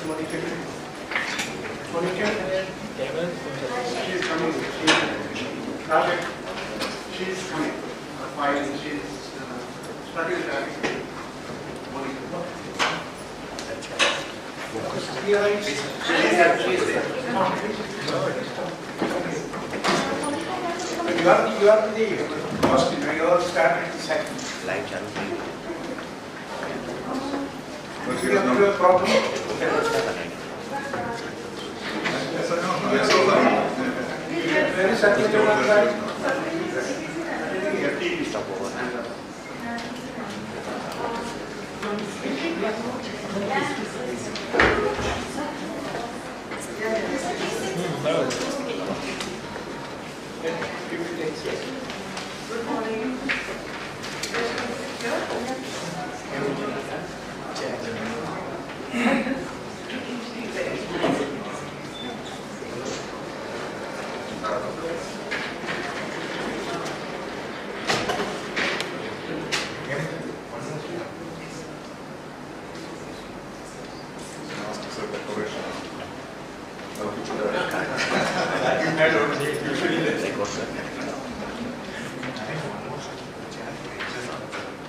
Monica? Monica? She's coming. She's coming. Fine. She's studying that. Monica. You are the first. You are starting second. Light channel. What's your problem? Very satisfied. Good morning.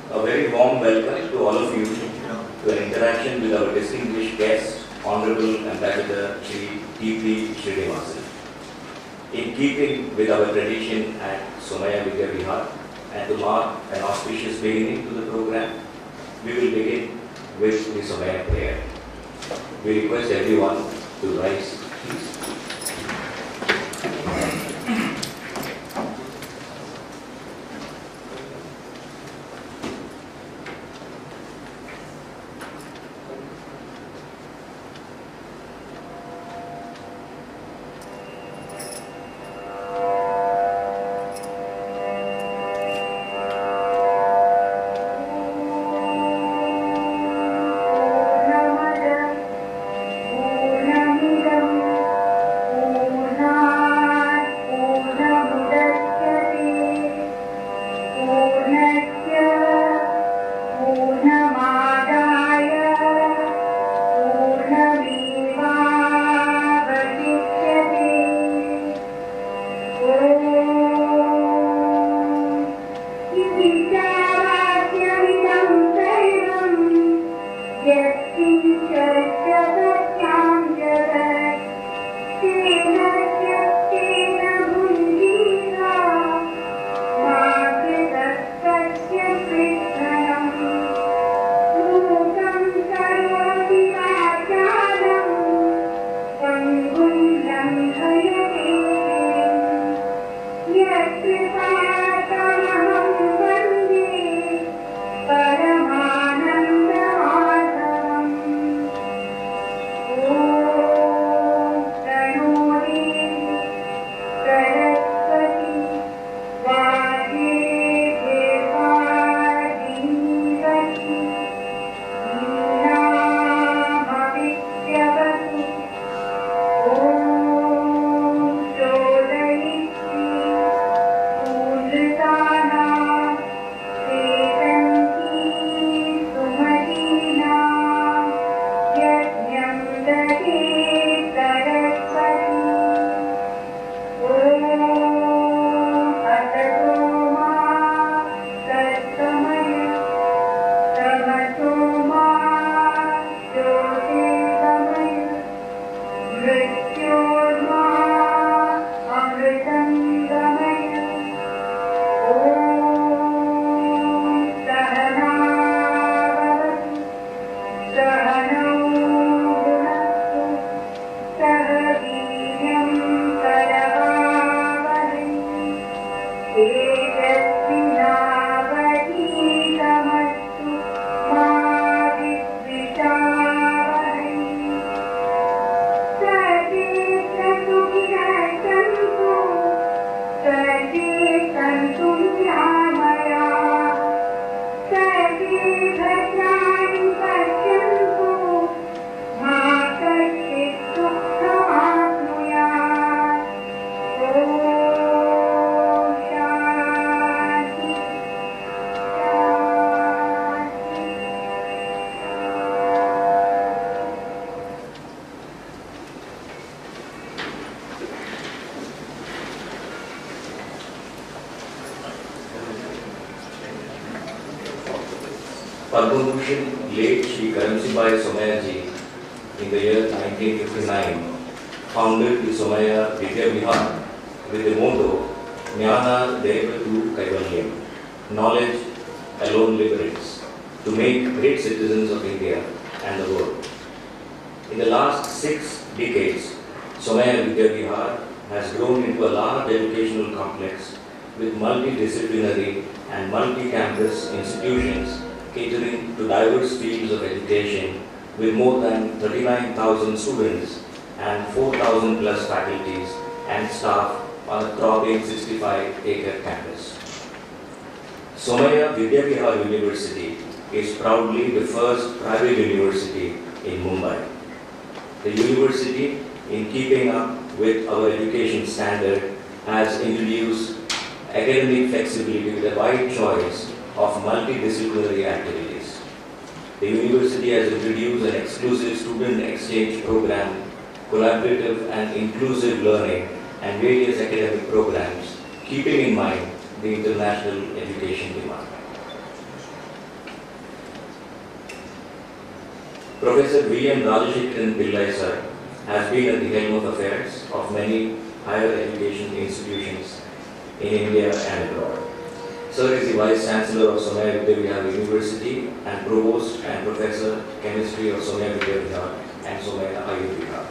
A very warm welcome to all of you to an interaction with our distinguished guest, Honorable Ambassador Shri T.P. Srinivasan. In keeping with our tradition at Somaya Vidya Vihar and to mark an auspicious beginning to the program, we will begin with the Somaya prayer. We request everyone to rise, please. Padma Bhushan late Sri Karamsibai Somayaji in the year 1959 founded the Somaya Vidya Vihar with the motto Jnana Devatu Kaivalyam, knowledge alone liberates, to make great citizens of India and the world. In the last 6 decades, Somaya Vidya Vihar has grown into a large educational complex with multidisciplinary and multi-campus institutions catering to diverse fields of education with more than 39,000 students and 4,000 plus faculties and staff on a throbbing 65-acre campus. Somaya Vidya Vihar University is proudly the first private university in Mumbai. The university, in keeping up with our education standard, has introduced academic flexibility with a wide choice of multidisciplinary activities. The university has introduced an exclusive student exchange program, collaborative and inclusive learning, and various academic programs, keeping in mind the international education demand. Professor V.M. Rajashekharan Pillai sir has been at the helm of affairs of many higher education institutions in India and abroad. Sir is the Vice Chancellor of Somaya Vidya Vihar University and Provost and Professor Chemistry of Somaya Vidya Vihar and Somaya Ayur Vihar.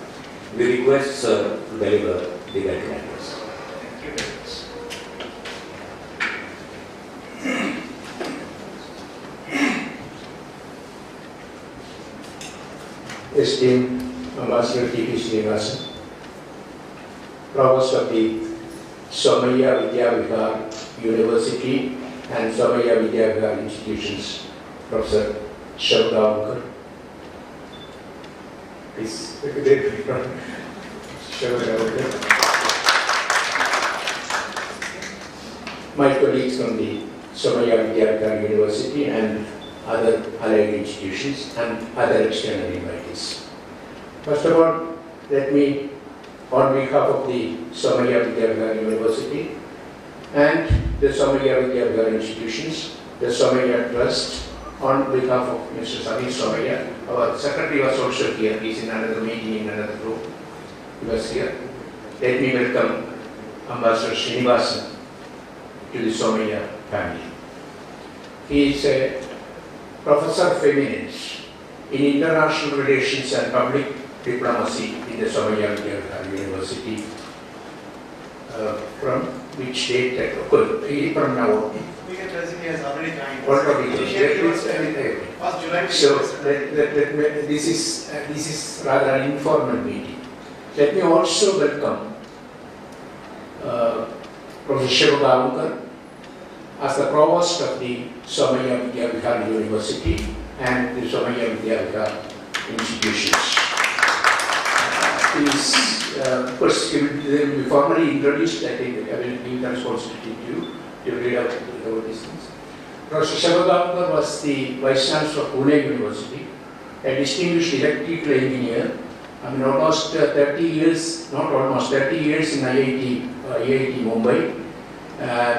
We request Sir to deliver the welcome address. Thank you very much. Esteemed Ambassador T.P. Srinivasan, Provost of the Somaya Vidya Vihar University and Somaya Vidya Vihar institutions, Professor Shavgavkar. Please, Shavgavkar. My colleagues from the Somaya Vidya Vihar University and other allied institutions and other external invitees. First of all, let me, on behalf of the Somaya Vidya Vihar University and the Somaya Vidya Vihar institutions, the Somaya Trust, on behalf of Mr. Samir Somaya, our secretary was also here, he is in another meeting in another room, he was here. Let me welcome Ambassador Srinivasan to the Somaya family. He is a Professor of Eminence in International Relations and Public Diplomacy in the Somaya Vidya Vihar University, from which date, from now. We can present he has already joined. First July. So this is rather an informal meeting. Let me also welcome Professor Shavgavkar as the Provost of the Somaya Vidya Vihar University and the Somaya Vidya Vihar institutions. Of course, they will be formally introduced. I think I will give the responsibility to you to read out these things. Professor Shavgavkar was the Vice Chancellor of Pune University, a distinguished electrical engineer. I mean, almost 30 years, not almost 30 years in IIT Mumbai.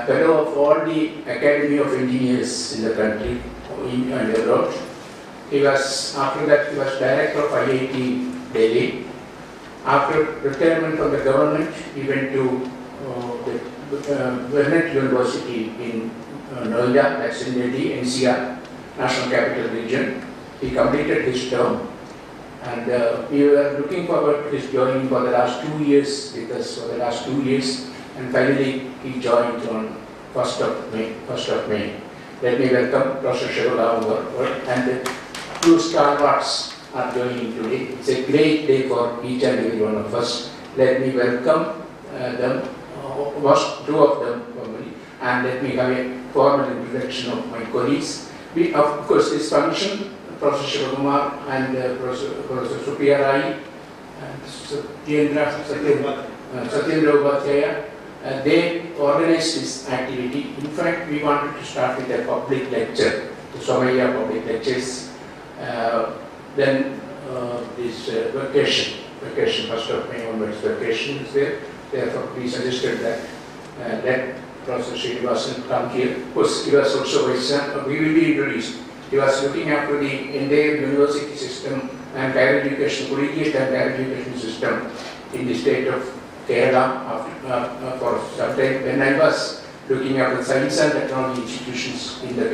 Fellow of all the Academy of Engineers in the country and abroad. After that, he was director of IIT Delhi. After retirement from the government, he went to the Vernet University in Noida, that's in Delhi, NCR, National Capital Region. He completed his term, and we were looking forward to his joining for the last 2 years with us, for the last 2 years. And finally, he joined on 1st of May. Let me welcome Professor Shavgavkar and the 2 stalwarts are joining today. It's a great day for each and every one of us. Let me welcome them, 2 of them formally, and let me have a formal introduction of my colleagues. Of course, this function, Professor Shivakumar and Professor Supriya Rai and Satyendra Upadhyaya, they organized this activity. In fact, we wanted to start with a public lecture, the Somaya public lectures. Then this vacation, 1st of May onwards, vacation is there. Therefore, we suggested that let Professor Srinivasan come here. Of course, he was also Vice Chancellor. We will be introduced. He was looking after the entire university system and higher education, collegiate and higher education system in the state of Kerala for some time. When I was looking after science and technology institutions in the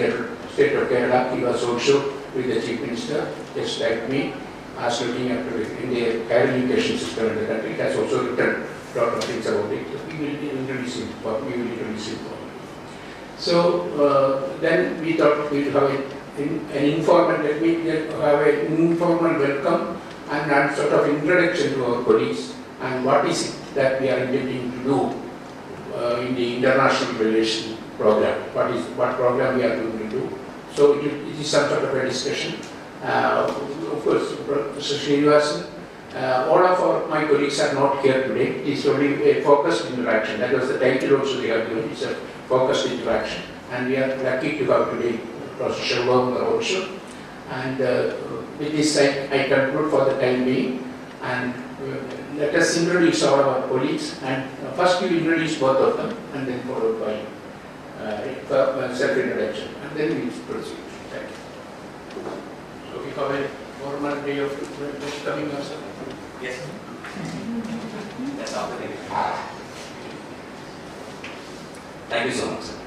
state of Kerala, he was also with the Chief Minister, just like me, as looking after the higher education system in the country. He has also written a lot of things about it. We will introduce him for So then we thought we would have an informal, let me have an informal welcome and sort of introduction to our colleagues and what is it that we are intending to do in the international relation program. What program we are going to do. So it is some sort of a discussion. Of course, Mr. Srinivasan, all of my colleagues are not here today. It is only a focused interaction. That was the title also they have given. It's a focused interaction. And we are lucky to have today Professor Sharma also. And with this I conclude for the time being. And let us introduce all our colleagues. And first we introduce both of them and then followed by self-introduction. And then we proceed. Thank you. So we have a formal day of coming also. Yes. That's all. Thank you so much, sir.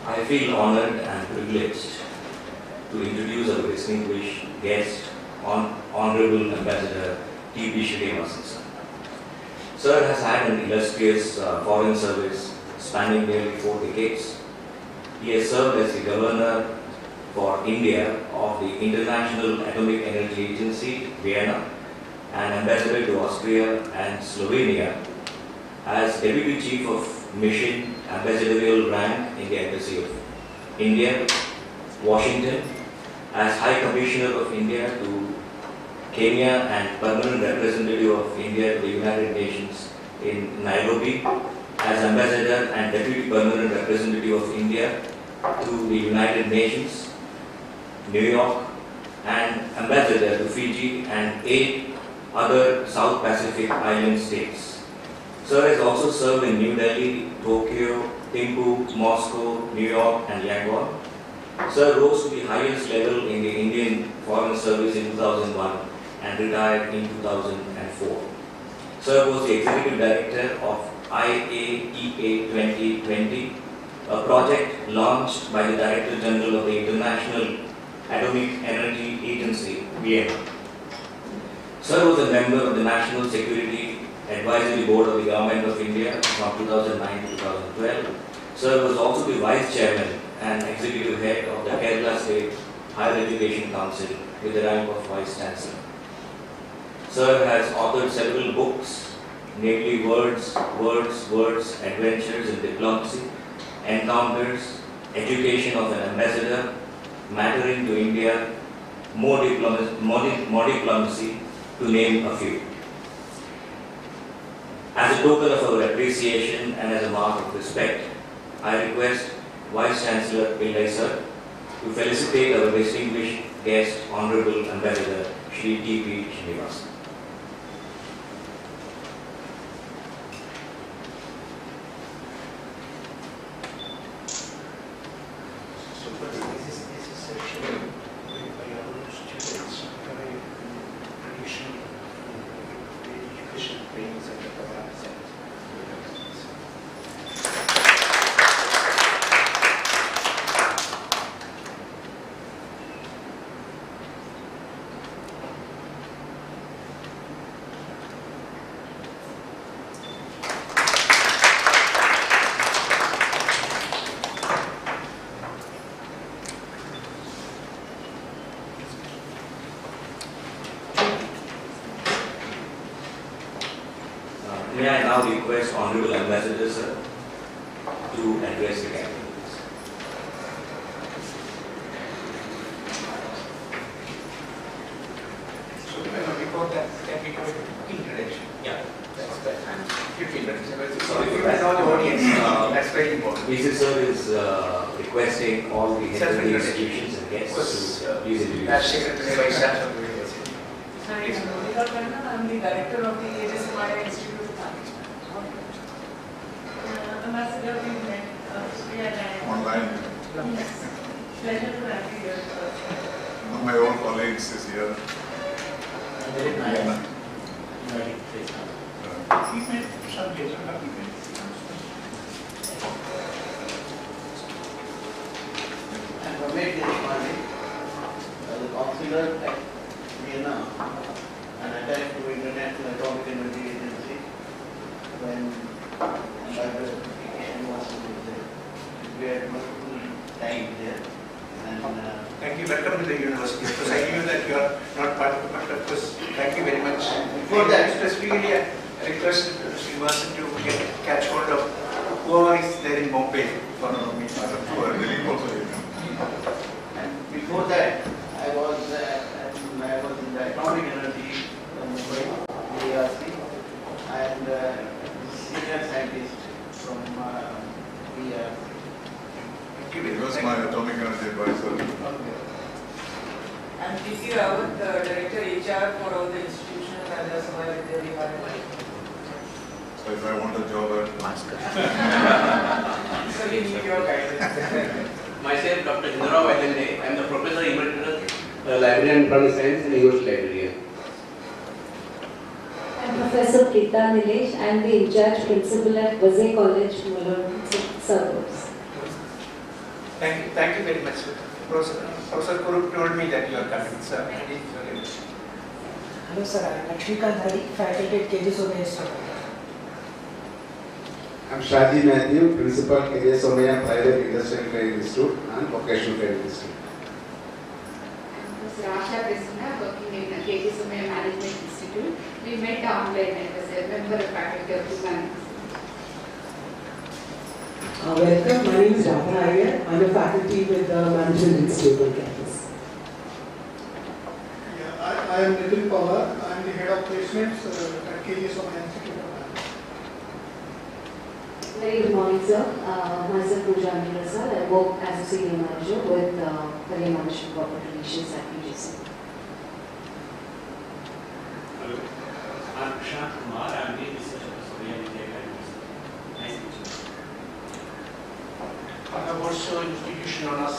I feel honored and privileged to introduce our distinguished guest, Honorable Ambassador T.P. Srinivasan, sir. Sir has had an illustrious foreign service spanning nearly 4 decades. He has served as the Governor for India of the International Atomic Energy Agency, Vienna, and Ambassador to Austria and Slovenia, as Deputy Chief of Mission, ambassadorial rank in the Embassy of India, Washington, as High Commissioner of India to Kenya and Permanent Representative of India to the United Nations in Nairobi, as Ambassador and Deputy Permanent Representative of India to the United Nations, New York, and Ambassador to Fiji and 8 other South Pacific island states. Sir has also served in New Delhi, Tokyo, Thimphu, Moscow, New York, and Yangon. Sir rose to the highest level in the Indian Foreign Service in 2001 and retired in 2004. Sir was the Executive Director of IAEA 2020, a project launched by the Director General of the International Atomic Energy Agency, Vienna. Sir was a member of the National Security Advisory Board of the Government of India from 2009 to 2012. Sir was also the Vice Chairman and Executive Head of the Kerala State Higher Education Council with the rank of Vice Chancellor. Sir has authored several books, namely Words, Adventures in Diplomacy, Encounters, Education of an Ambassador, Mattering to India, More Diplomacy, to name a few. As a token of our appreciation and as a mark of respect, I request Vice Chancellor Pillai sir to felicitate our distinguished guest, Honorable Ambassador Shri T.P. Srinivasan. May I now request Honorable Ambassador sir to address the cabinet. So before that, can we have an introduction? Yeah. That's the 15 minutes. Sorry for That's that. all the audience. That's very important. Mr. Sir is requesting all the heads of the Self-introduction. institutions and guests Of course, to please introduce. As Secretary Vice Chancellor of the University. Please. I'm the director of the AJSMI Institute of Management. Ambassador, we met Online. Yes. Pleasure to have you here. One of my old colleagues is here. Very nice. Yeah. He made some days ago. And Ramesh Deshpande, the consular at Vienna and attached to International Atomic Energy Agency when Ambassador was there. We had multiple times there. And Thank you. Welcome to the university. Because I knew that you are not part of the but of course, thank you very much. For that- specifically, I requested Srinivasan to catch hold of whoever is there in Bombay for me. Dilip also here. and before that, I was in the Atomic Energy in Mumbai, ARC, and senior scientist from ARC. Thank you He very was much. my atomic energy advisor. I'm P.C. Rawat, the Director HR for all the institutions and the Samaj Vidya. So if I want a job at So we need your guidance. Myself, Dr. Indra Vailende, I am the Professor Emeritus, Librarian in Public Science and English Librarian. I'm Professor Preeta Nilesh. I am the in-charge principal at Vazay College, Mulund, suburbs. Thank you very much. Professor Kurup told me that you are coming, sir. Hello sir, I am Lakshmikant Hari, faculty at KG Somaya. I'm Shaji Matthew, Principal KJ Somaya Private Industrial Training Institute and Vocational Training Institute. Ms. Rasha Krishna, working in the KG Somaya Management Institute. We met online and was a member of faculty of humanities. Welcome, my name is Radha Iyer. I am a faculty with the Management Institute on campus. Yeah, I am Nitin Pawar. I am the head of placements at KG Somaya Institute of Management. Very good morning, sir. Myself, Pooja Prasad. I work as a senior manager with Career Management Corporate Relations at PGC. Hello, I am Prashant Kumar. I am the researcher for Soria Vidya Academy. Nice to meet you. I have also an institution known as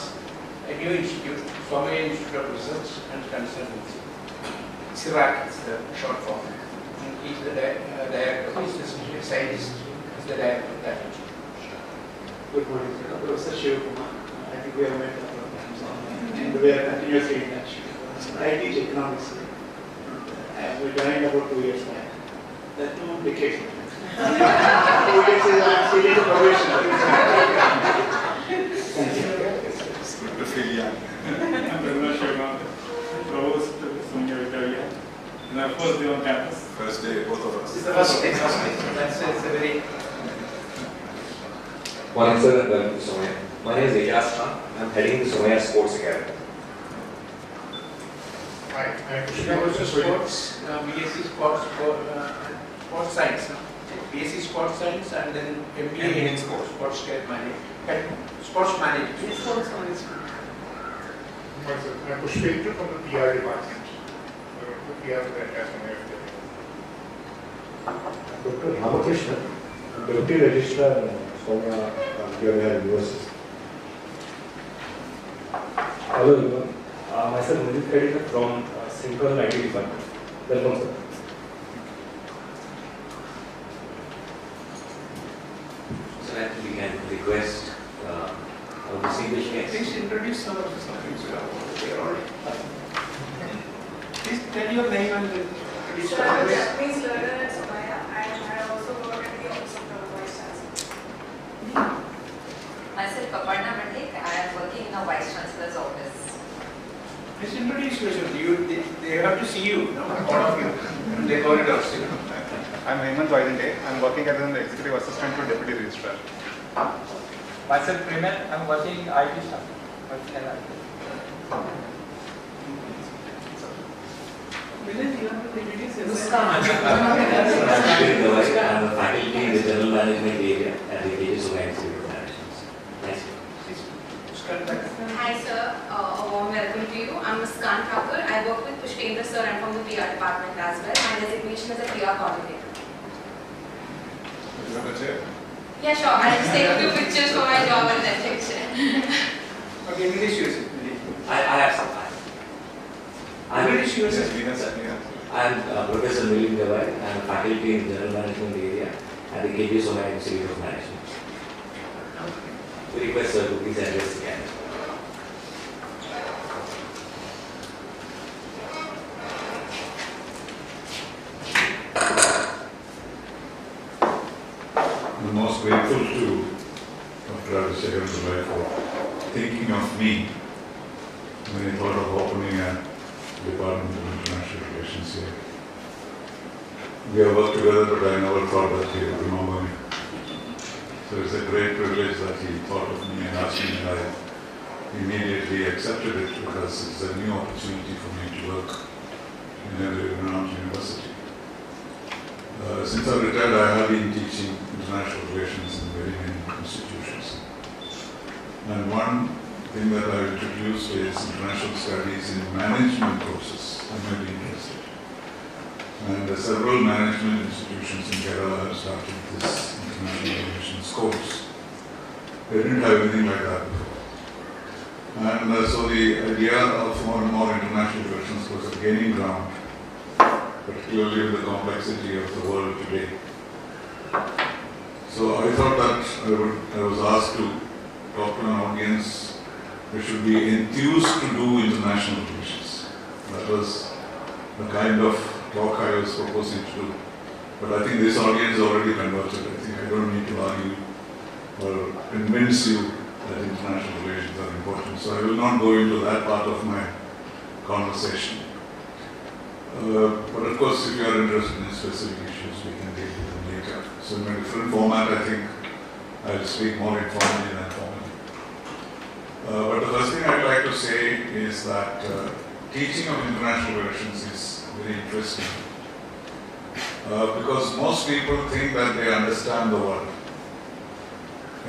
a new institute, Somaya Institute of Research and Consultancy. SIRAC is the short form. And he is the director, he is the scientist, he is the director of that institute. Good morning, sir. Professor Shiv Kumar. I think we have met a couple of times and we are continuously in touch. I teach economics. We joined about 2 years back. That 2 decades. 2 years is I'm still in the probation. Thank you. it's good to feel young. I'm Raghunath Sharma, Provost Sonia Victoria. It's my first day on campus. First day, both of us. It's the first day. That's it's a very Morning, sir, and welcome to Somaya. My name is Ijaz Khan. I'm heading the Somaya Sports Academy. Right. There was a sports, BSc sports science, BSc sports science, and then MBA in sports care management, sports management. Sports management. I'm Pushpendra from the PR department. PR of the entire Somaya. Dr. Ramakrishnan, Deputy Registrar Somaya University. Hello everyone. Myself Mudit Kadika from Central IT Department. Welcome sir. So that we can request our distinguished guests. Please introduce some of the subjects we are already. Please tell your name and introduce So I'm a yourself. Japanese learner at Somaya and I also work at the office of the Vice Chancellor. Myself, Aparna Mandlik. I am working in a Vice Chancellor's office. Please introduce yourself. They have to see you, no? All of you, in the corridors. I'm Hemant Vaidinde. I'm working as an executive assistant to deputy registrar. Myself, Premal. I'm working IT staff. I'm Ashwin Dawai. I'm a faculty in the General Management area at the KJ Somaya Institute of Management. Nice to meet you. Hi sir, a warm welcome to you. I'm Muskan Thakur. I work with Pushpendra sir and from the PR department as well. My designation is a PR coordinator. You have a chair? Yeah, sure. I'll just take a few pictures for my job and then take share. Okay, English use it. I have some. English use it. I am Professor Milind Gawai. I am a faculty in General Management area at the KG Somaya Institute of Management. We request sir to please address the camera. I'm most grateful to Dr. Abhishek for thinking of me when he thought of opening a Department of International Relations here. We have worked together, but I never thought that he would remember me. So it's a great privilege that he thought of me and asked me, and I immediately accepted it because it's a new opportunity for me to work in a renowned university. Since I retired, I have been teaching international relations in very many institutions. And one thing that I have introduced is international studies in management courses. I might be interested. And several management institutions in Kerala have started this international relations course. They didn't have anything like that before. And so the idea of more and more international relations was gaining ground, particularly with the complexity of the world today. So I thought that I was asked to talk to an audience who should be enthused to do international relations. That was the kind of talk I was proposing to do. But I think this audience is already converted. I think I don't need to argue or convince you that international relations are important. So I will not go into that part of my conversation. But of course, if you are interested in specific issues, we can deal with them later. So in a different format, I think I will speak more informally than formally. But the first thing I'd like to say is that teaching of international relations is very interesting. Because most people think that they understand the world.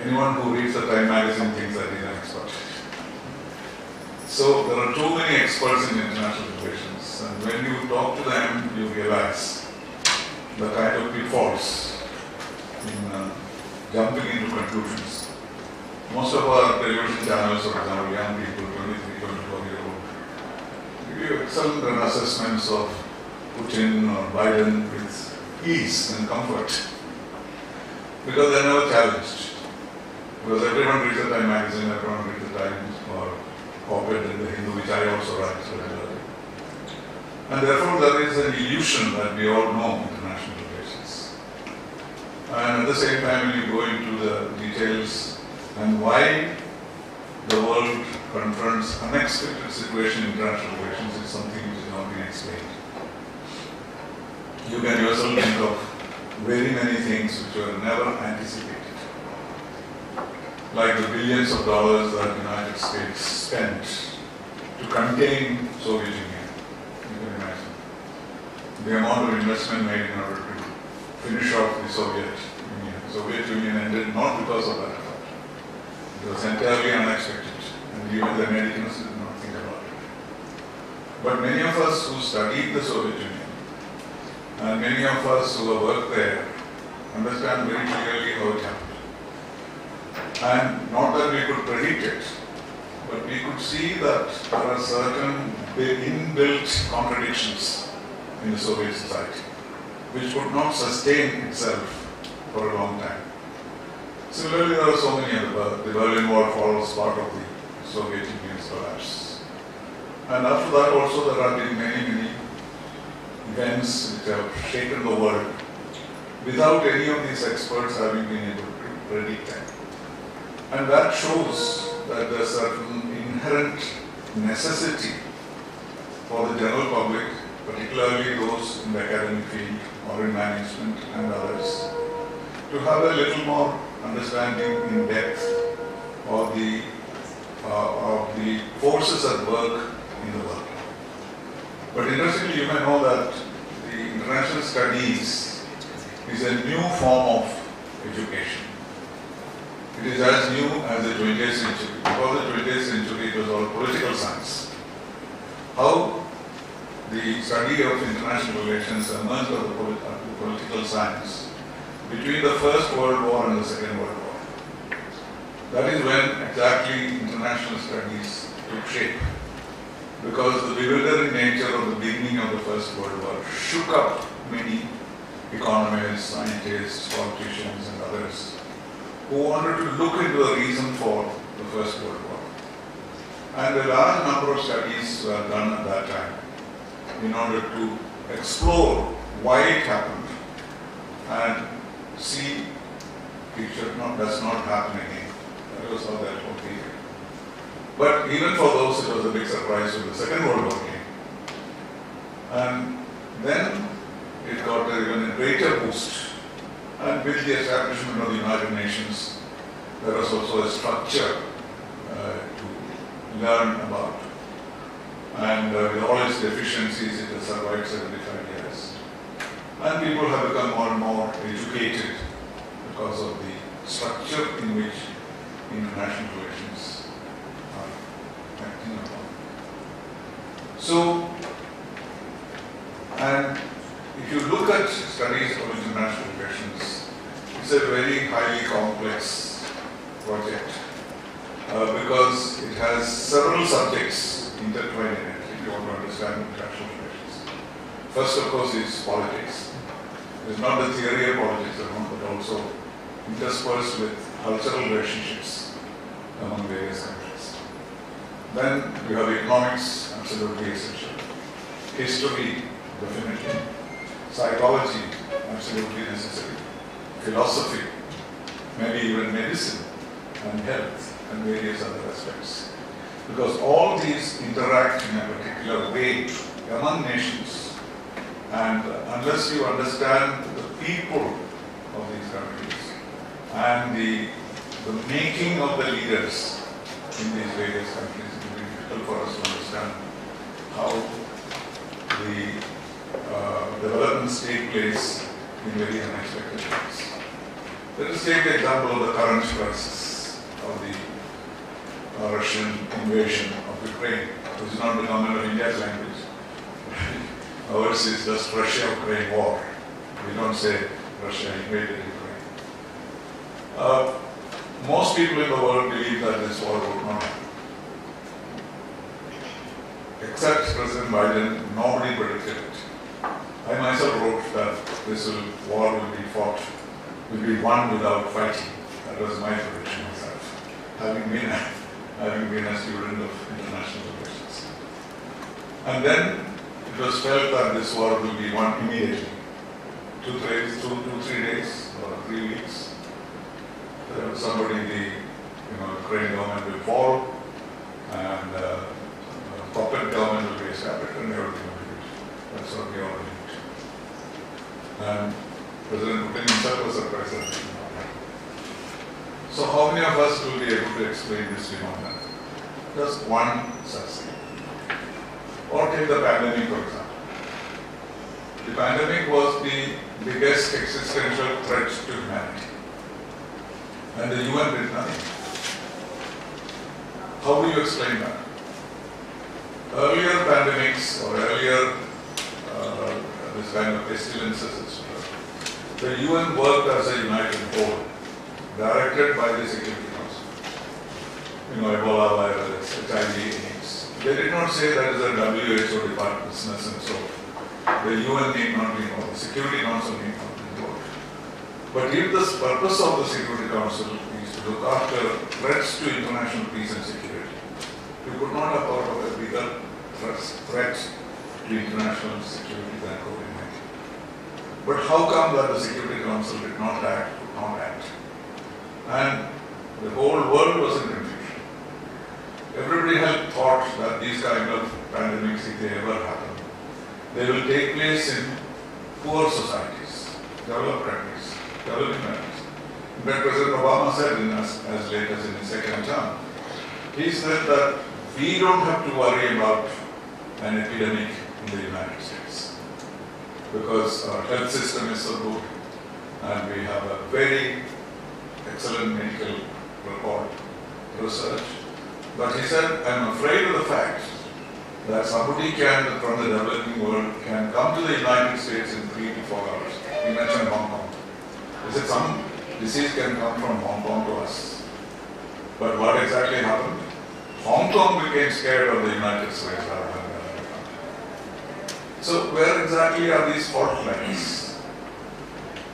Anyone who reads the Time magazine thinks that he's an expert. So there are too many experts in international relations, and when you talk to them, you realize the kind of pitfalls in jumping into conclusions. Most of our television channels, for example, young people, 23, 24-year-old, give you excellent assessments of Putin or Biden with ease and comfort, because they're never challenged. Because everyone reads the Time magazine, everyone reads the Times or op-ed in the Hindu, which I also write regularly. And therefore there is an illusion that we all know international relations. And at the same time, when you go into the details and why the world confronts unexpected situation in international relations is something which is not being explained. You can yourself think of very many things which were never anticipated. Like the billions of dollars that the United States spent to contain Soviet Union. You can imagine. The amount of investment made in order to finish off the Soviet Union. Soviet Union ended not because of that effort. It was entirely unexpected, and even the Americans did not think about it. But many of us who studied the Soviet Union, and many of us who have worked there, understand very clearly how it happened. And not that we could predict it, but we could see that there are certain inbuilt contradictions in the Soviet society, which could not sustain itself for a long time. Similarly, there are so many other. The Berlin Wall follows part of the Soviet Union's collapse. And after that also there have been many events which have shaken the world without any of these experts having been able to predict them. And that shows that there is certain inherent necessity for the general public, particularly those in the academic field or in management and others, to have a little more understanding in depth of the forces at work in the world. But interestingly, you may know that the international studies is a new form of education. It is as new as the 20th century. Before the 20th century, it was all political science. how the study of international relations emerged as a political science between the First World War and the Second World War. That is when exactly international studies took shape, because the bewildering nature of the beginning of the First World War shook up many economists, scientists, politicians and others who wanted to look into the reason for the First World War. And a large number of studies were done at that time in order to explore why it happened and see it does not happen again. That was how that whole period. But even for those, it was a big surprise when the Second World War came. And then it got even a greater boost. And with the establishment of the United Nations, there was also a structure to learn about. And with all its deficiencies, it has survived 75 years. And people have become more and more educated because of the structure in which international relations are acting upon. So, and if you look at studies of international relations, it's a very highly complex project because it has several subjects intertwined in it if you want to understand international relations. First, of course, is politics. It's not the theory of politics alone, but also interspersed with cultural relationships among various countries. Then you have economics, absolutely essential. History, definitely. Psychology, absolutely necessary. Philosophy, maybe even medicine and health and various other aspects. Because all these interact in a particular way among nations. And unless you understand the people of these countries and the making of the leaders in these various countries, it will be difficult for us to understand how the developments take place in very unexpected ways. Let us take the example of the current crisis of the Russian invasion of Ukraine, which is not the government of India's language. Ours is just Russia-Ukraine war. We don't say Russia invaded Ukraine. Most people in the world believe that this war would not happen. Except President Biden, nobody predicted it. I myself wrote that this war will be won without fighting. That was my prediction myself, having been a student of international relations. And then it was felt that this war will be won immediately. 2-3 days or 3 weeks. Somebody in the Ukrainian government will fall and puppet government will be established and everything will be good. That's what we all believed. And President Putin himself was surprised at it. So how many of us will be able to explain this phenomenon? Just one such thing. Or take the pandemic, for example. The pandemic was the biggest existential threat to humanity. And the UN did nothing. How do you explain that? Earlier pandemics or earlier this kind of pestilences, etc., the UN worked as a united whole, directed by the Security Council. Ebola virus, HIV, AIDS. They did not say that is a WHO department business and so the UN need not be involved, the Security Council need not be involved. But if the purpose of the Security Council is to look after threats to international peace and security, we could not have thought of a bigger threat to international security than COVID-19. But how come that the Security Council did not act, could not act? And the whole world was in confusion. Everybody had thought that these kind of pandemics, if they ever happen, they will take place in poor societies, developed countries, developing countries. In fact, President Obama said as late as in his second term, he said that we don't have to worry about an epidemic in the United States because our health system is so good and we have a very excellent medical record, research. But he said, I'm afraid of the fact that somebody can, from the developing world, can come to the United States in 3 to 4 hours. You mentioned Hong Kong. Is it some disease can come from Hong Kong to us? But what exactly happened? Hong Kong became scared of the United States rather than America. So where exactly are these fault lines?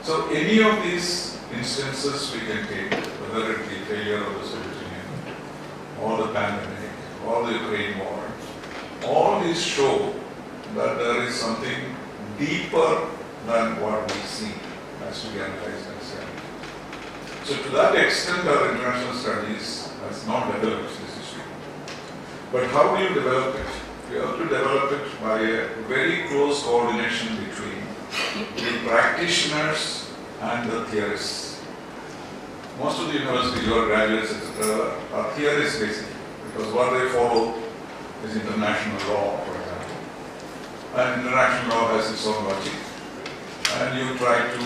So any of these instances we can take, whether it be failure of the Soviet Union, or the pandemic, or the Ukraine war, all these show that there is something deeper than what we see as to be analyzed and studied. So to that extent, our international studies has not developed this issue. But how do you develop it? You have to develop it by a very close coordination between the practitioners and the theorists. Most of the universities, your graduates, etc., are theorists basically, because what they follow is international law, for example. And international law has its own logic. And you try to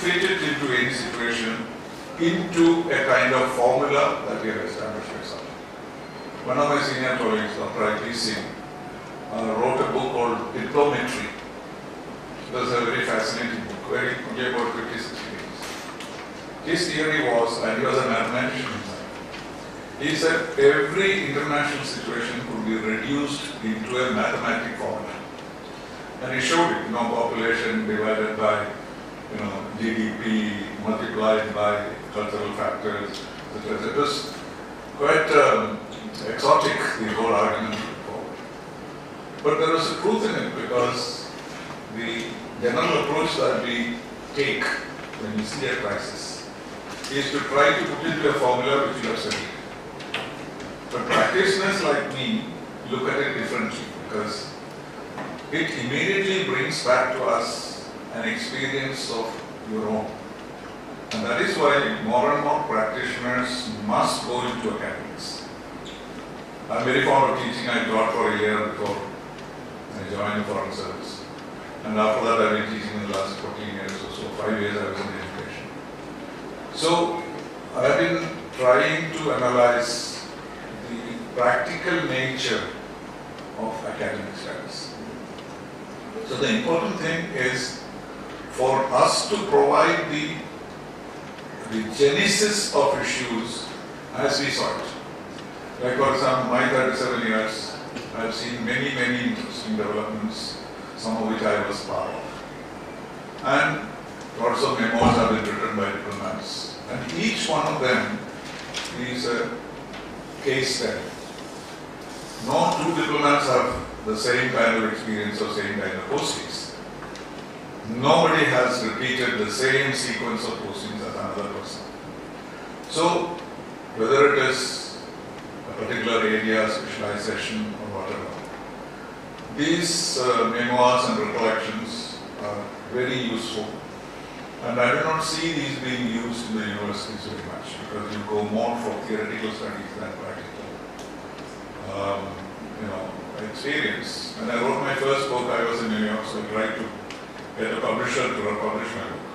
fit it into any situation, into a kind of formula that we have established yourself. One of my senior colleagues, Dr. I.P. Singh, wrote a book called Diplometry. It was a very fascinating book, only about 56 pages. His theory was, and he was a mathematician himself, he said every international situation could be reduced into a mathematical formula. And he showed it, population divided by, GDP multiplied by cultural factors, etc. It was quite exotic, the whole argument forward. But there was a truth in it, because the general approach that we take when we see a crisis is to try to put into a formula which you have studied. But practitioners like me look at it differently, because it immediately brings back to us an experience of your own. And that is why more and more practitioners must go into academics. I'm very fond of teaching. I taught for a year before I joined the Foreign Service. And after that I've been teaching in the last 14 years or so. 5 years I was in education. So I've been trying to analyze the practical nature of academic studies. So the important thing is for us to provide the genesis of issues as we saw it. Like for example, my 37 years, I have seen many interesting developments, some of which I was part of. And lots of memoirs have been written by diplomats. And each one of them is a case study. No two diplomats have the same kind of experience or same kind of postings. Nobody has repeated the same sequence of postings as another person. So, whether it is a particular area, specialization or whatever, these memoirs and recollections are very useful. And I do not see these being used in the universities very much, because you go more for theoretical studies than practical experience. When I wrote my first book, I was in New York, so I tried to get a publisher to publish my book.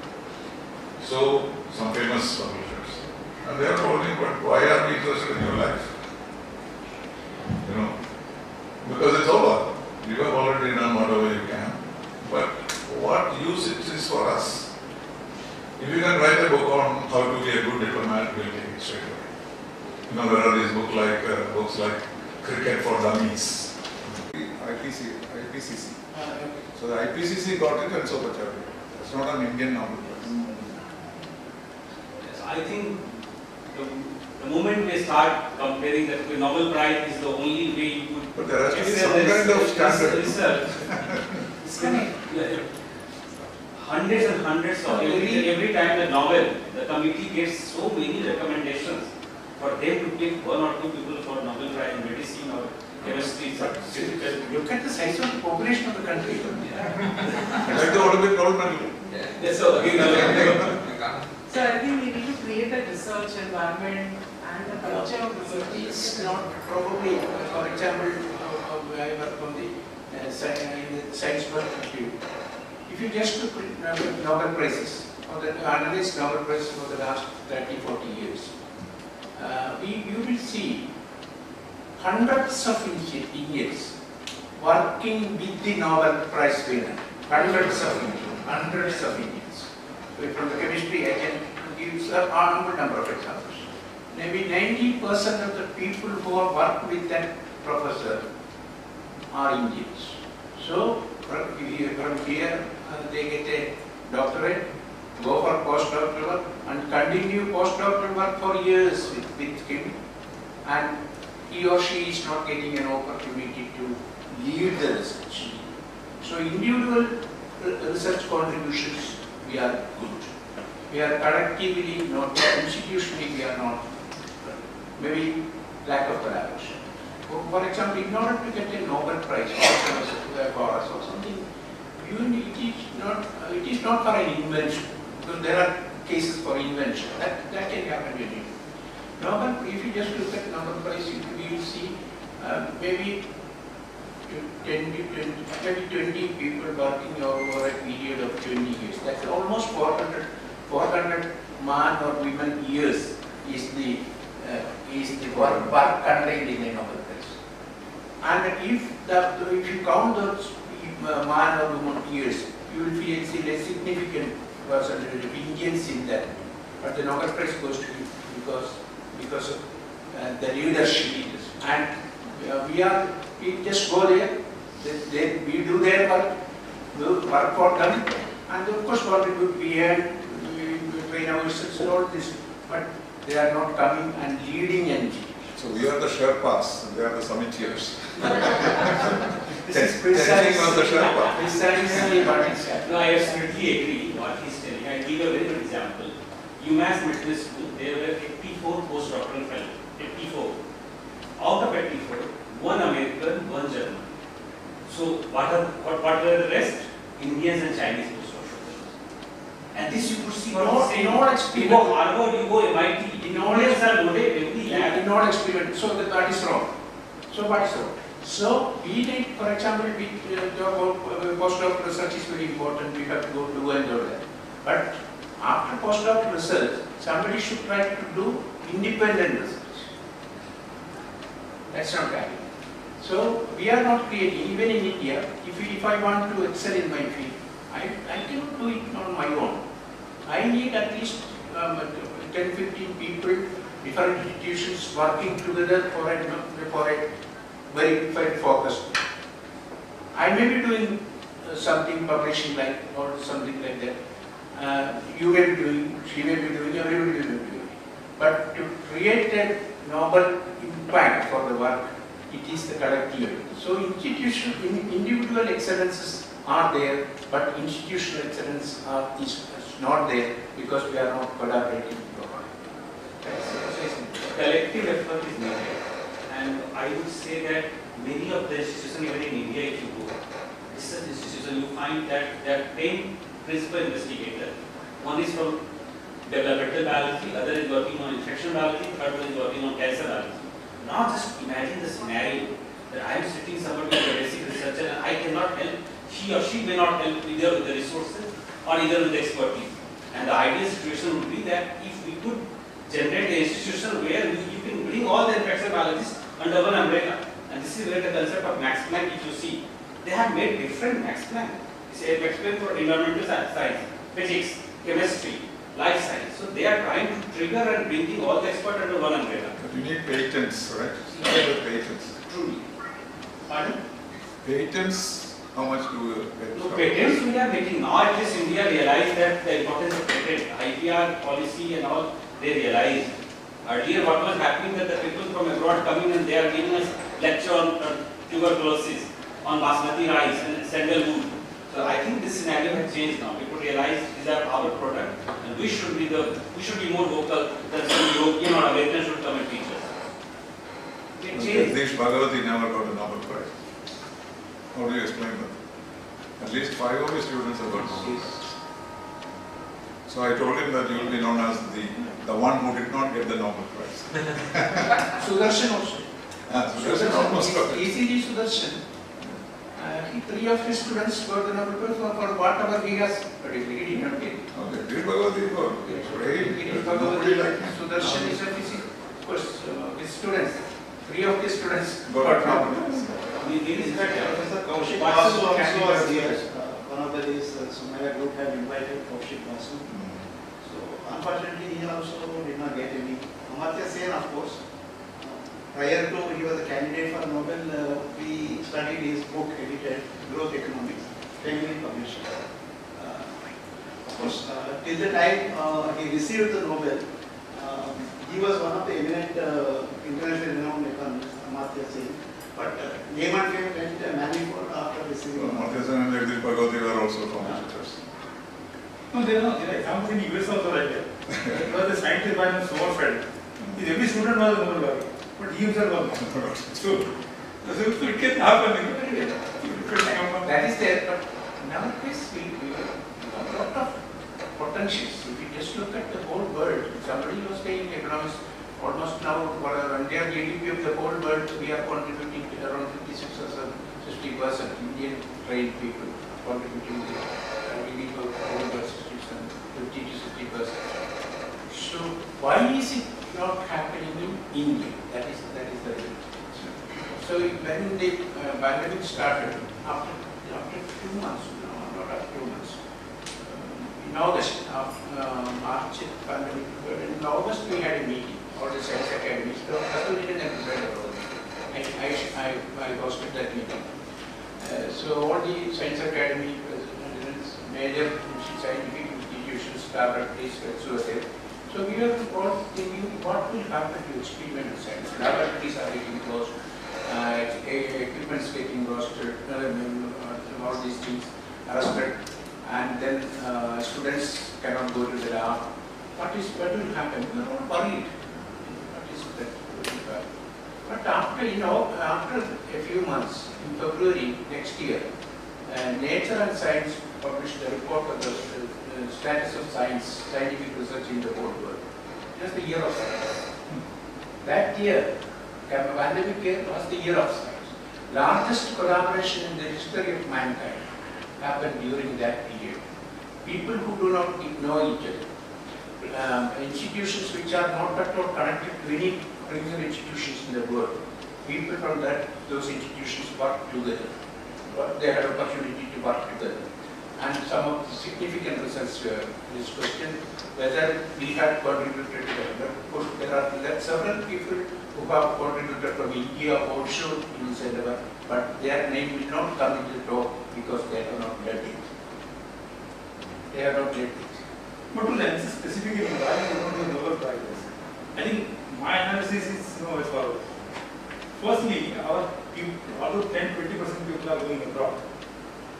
So, some famous publishers. And they are told me, but why are we interested in your life? Because it's over. You have already done whatever you can. But what use it is for us? If you can write a book on how to be a good diplomat, we'll take it straight away. There are these books like Cricket for Dummies. IPCC. So the IPCC got it and so much of it. It's not an Indian Nobel Prize. Yes, I think the moment we start comparing that the Nobel Prize is the only way you could... But there has to be some kind of standard. Research. Hundreds and hundreds of every time the committee gets so many recommendations for them to pick 1 or 2 people for Nobel Prize in medicine or chemistry. Look at the size of the population of the country. Like the Olympic gold medal. Yes, so again, So I think we need to create a research environment and a culture of research. It's not probably, for example, I work on the science perspective. If you just look at Nobel Prizes, or the analyzed Nobel Prize for the last 30-40 years, you will see hundreds of Indians working with the Nobel Prize winner. Hundreds of Indians. From the chemistry, I can give a number of examples. Maybe 90% of the people who have worked with that professor are Indians. So from here they get a doctorate, go for postdoctoral work and continue postdoctoral work for years with him, and he or she is not getting an opportunity to lead the research. So individual research contributions, we are good. We are collectively not, institutionally we are not, maybe lack of collaboration. For example, in order to get a Nobel Prize for us or something, it is not for an invention, because there are cases for invention. That can happen anyway. Nobel, if you just look at Nobel Prize, you will see maybe 20 people working over a period of 20 years. That's almost 400 man or women years is the work contained in the Nobel Prize. And if you count those man or woman years, you will see a significant percentage of Indians in that. But the Nobel Prize goes to you because of the leadership. And we just go there, we do their work, work for them, and of course contribute behind, we train ourselves and all this, but they are not coming and leading anything. So we are the Sherpas, they are the Samitiers. This is precisely on the Sherpa. Precisely what is happening. No, I absolutely agree with what he's telling. I give a very good example. UMass Medical School, there were 84 postdoctoral fellows. 84. Out of 84, one American, one German. So what were the rest? Indians and Chinese postdoctoral fellows. And this you could see what he's saying. You go Harvard, you go MIT, Indians are loaded every lab. In all experiment, so that is wrong. So what is wrong? So we need, for example, postdoctoral research is very important. We have to go do and do that. But after postdoctoral research, somebody should try to do independent research. That's not right. So we are not creating, even in India, if I want to excel in my field, I cannot do it on my own. I need at least 10-15 people, different institutions working together for a very focused. I may be doing something, publishing like or something like that. You may be doing, she may be doing, everybody will be doing. But to create a novel impact for the work, it is the collective. So individual excellences are there, but institutional excellence is not there because we are not collaborating properly. Collective effort is needed. And I would say that many of the institutions, even in India, if you go, research institutions, you find that there are 10 principal investigators. One is from developmental biology, other is working on infection biology, third one is working on cancer biology. Now just imagine the scenario that I am sitting somewhere with a basic researcher and I cannot help, he or she may not help either with the resources or either with the expertise. And the ideal situation would be that if we could generate an institution where you can bring all the infection biologists under one umbrella. And this is where the concept of Max Planck, if you see, they have made different Max Planck. Say Max Planck for environmental science, physics, chemistry, life science. So they are trying to trigger and bringing all the experts under one umbrella. But you need patents, right? Patents. Truly. Pardon? Patents, how much do you get? No, patents we are making now. At least India realized that the importance of patent, IPR policy and all, they realized. Earlier what was happening that the people from abroad coming and they are giving us lecture on tuberculosis, on basmati rice and sandalwood. So I think this scenario has changed now. People realize these are our product and we should be more vocal than some European or American should come and teach us. Jagdish Bhagavati never got a Nobel Prize. How do you explain that? At least 5 of his students have got Nobel Prize. So I told him that you will be known as the one who did not get the Nobel Prize. Sudarshan also. Sudarshan almost got it. ECG Sudarshan. 3 of his students got the Nobel Prize for whatever he has, but he did not get it. Okay, did Bhagavati got it? Sudarshan is a physics, of course, his students. 3 of his students got Nobel Prize. Kaushik Basu also was here. One of the days, Sumaya group had invited Kaushik Basu. So unfortunately, he also did not get any. Amartya Sen, of course. Prior to he was a candidate for Nobel, we studied his book edited, Growth Economics, timely published. Of course, till the time he received the Nobel, he was one of the eminent internationally renowned economists, Amartya Sen. But name and fame went manifold after receiving. Amartya Sen and Jagdish Bhagwati were also competitors. No, there are examples in US also like that. He was a scientist by the Sommerfeld. Every student was a Nobel laureate, but he himself was not. So it can happen. That is there, but nowadays we have a lot of potentials. If you just look at the whole world, somebody was saying economics, almost now for the entire GDP of the whole world, we are contributing to around 56 or 60%. Indian trained people contributing to the GDP of the whole world, 50 to 60%. So why is it not happening in India? That is the reason. So when the pandemic started, after 2 months, no, not after 2 months, in August, March pandemic, in August we had a meeting, all the science academies, so I hosted that meeting. So all the science academy presidents, major scientific institutions, laboratories, were there. So we are all thinking what will happen to experimental science. Laboratories are getting closed, equipments getting rostered, all these things arrested, and then students cannot go to the lab. What will happen? We are all worried. What is that will happen? But after a few months, in February next year, Nature and Science published a report of the status of scientific research in the whole world. Just the year of science. That year, pandemic year was the year of science. Largest collaboration in the history of mankind happened during that period. People who do not know each other, institutions which are not at all connected to any regional institutions in the world, people from those institutions work together. They had opportunity to work together. And some of the significant results were this question whether we had contributed to that. There are several people who have contributed from India also in this endeavor, but their name will not come into the talk because they are not led it. They are not led it. But to answer specifically why we don't do Nobel Prizes, I think my analysis is as follows. Firstly, although 10-20% people are going abroad,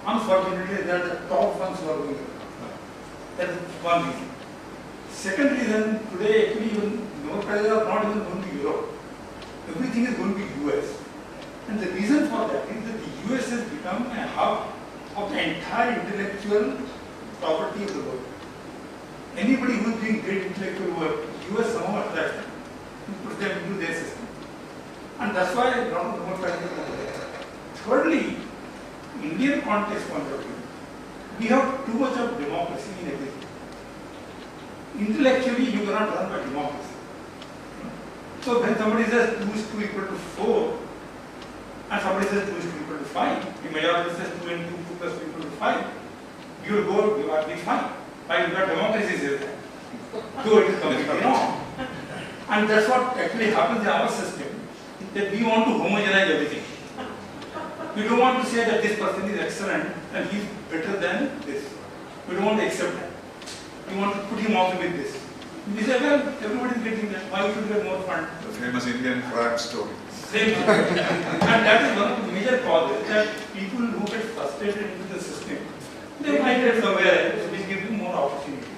unfortunately, they are the top ones who are going abroad. That is one reason. Second reason, today actually even Nobel Prizes are not even going to Europe. Everything is going to be US. And the reason for that is that the US has become a hub of the entire intellectual property of the world. Anybody who is doing great intellectual work, US somehow attracts them and puts them into their system. And that's why a lot of Nobel Prizes are there. Thirdly, Indian context point of view, we have too much of democracy in everything. Intellectually, you cannot run by democracy. So when somebody says 2 is 2 equal to 4, and somebody says 2 is 2 equal to 5, the majority says 2 and 2 plus 2 equal to 5, you will go, you are be fine. Why? Because democracy is there. Though it is completely wrong. And that's what actually happens in our system, that we want to homogenize everything. We don't want to say that this person is excellent and he is better than this. We don't want to accept that. We want to put him also with this. We say, well, everybody is getting that. Why should we get more fun? The famous Indian crab story. Same thing. And that is one of the major causes that people who get frustrated into the system, they migrate somewhere else which gives them more opportunity.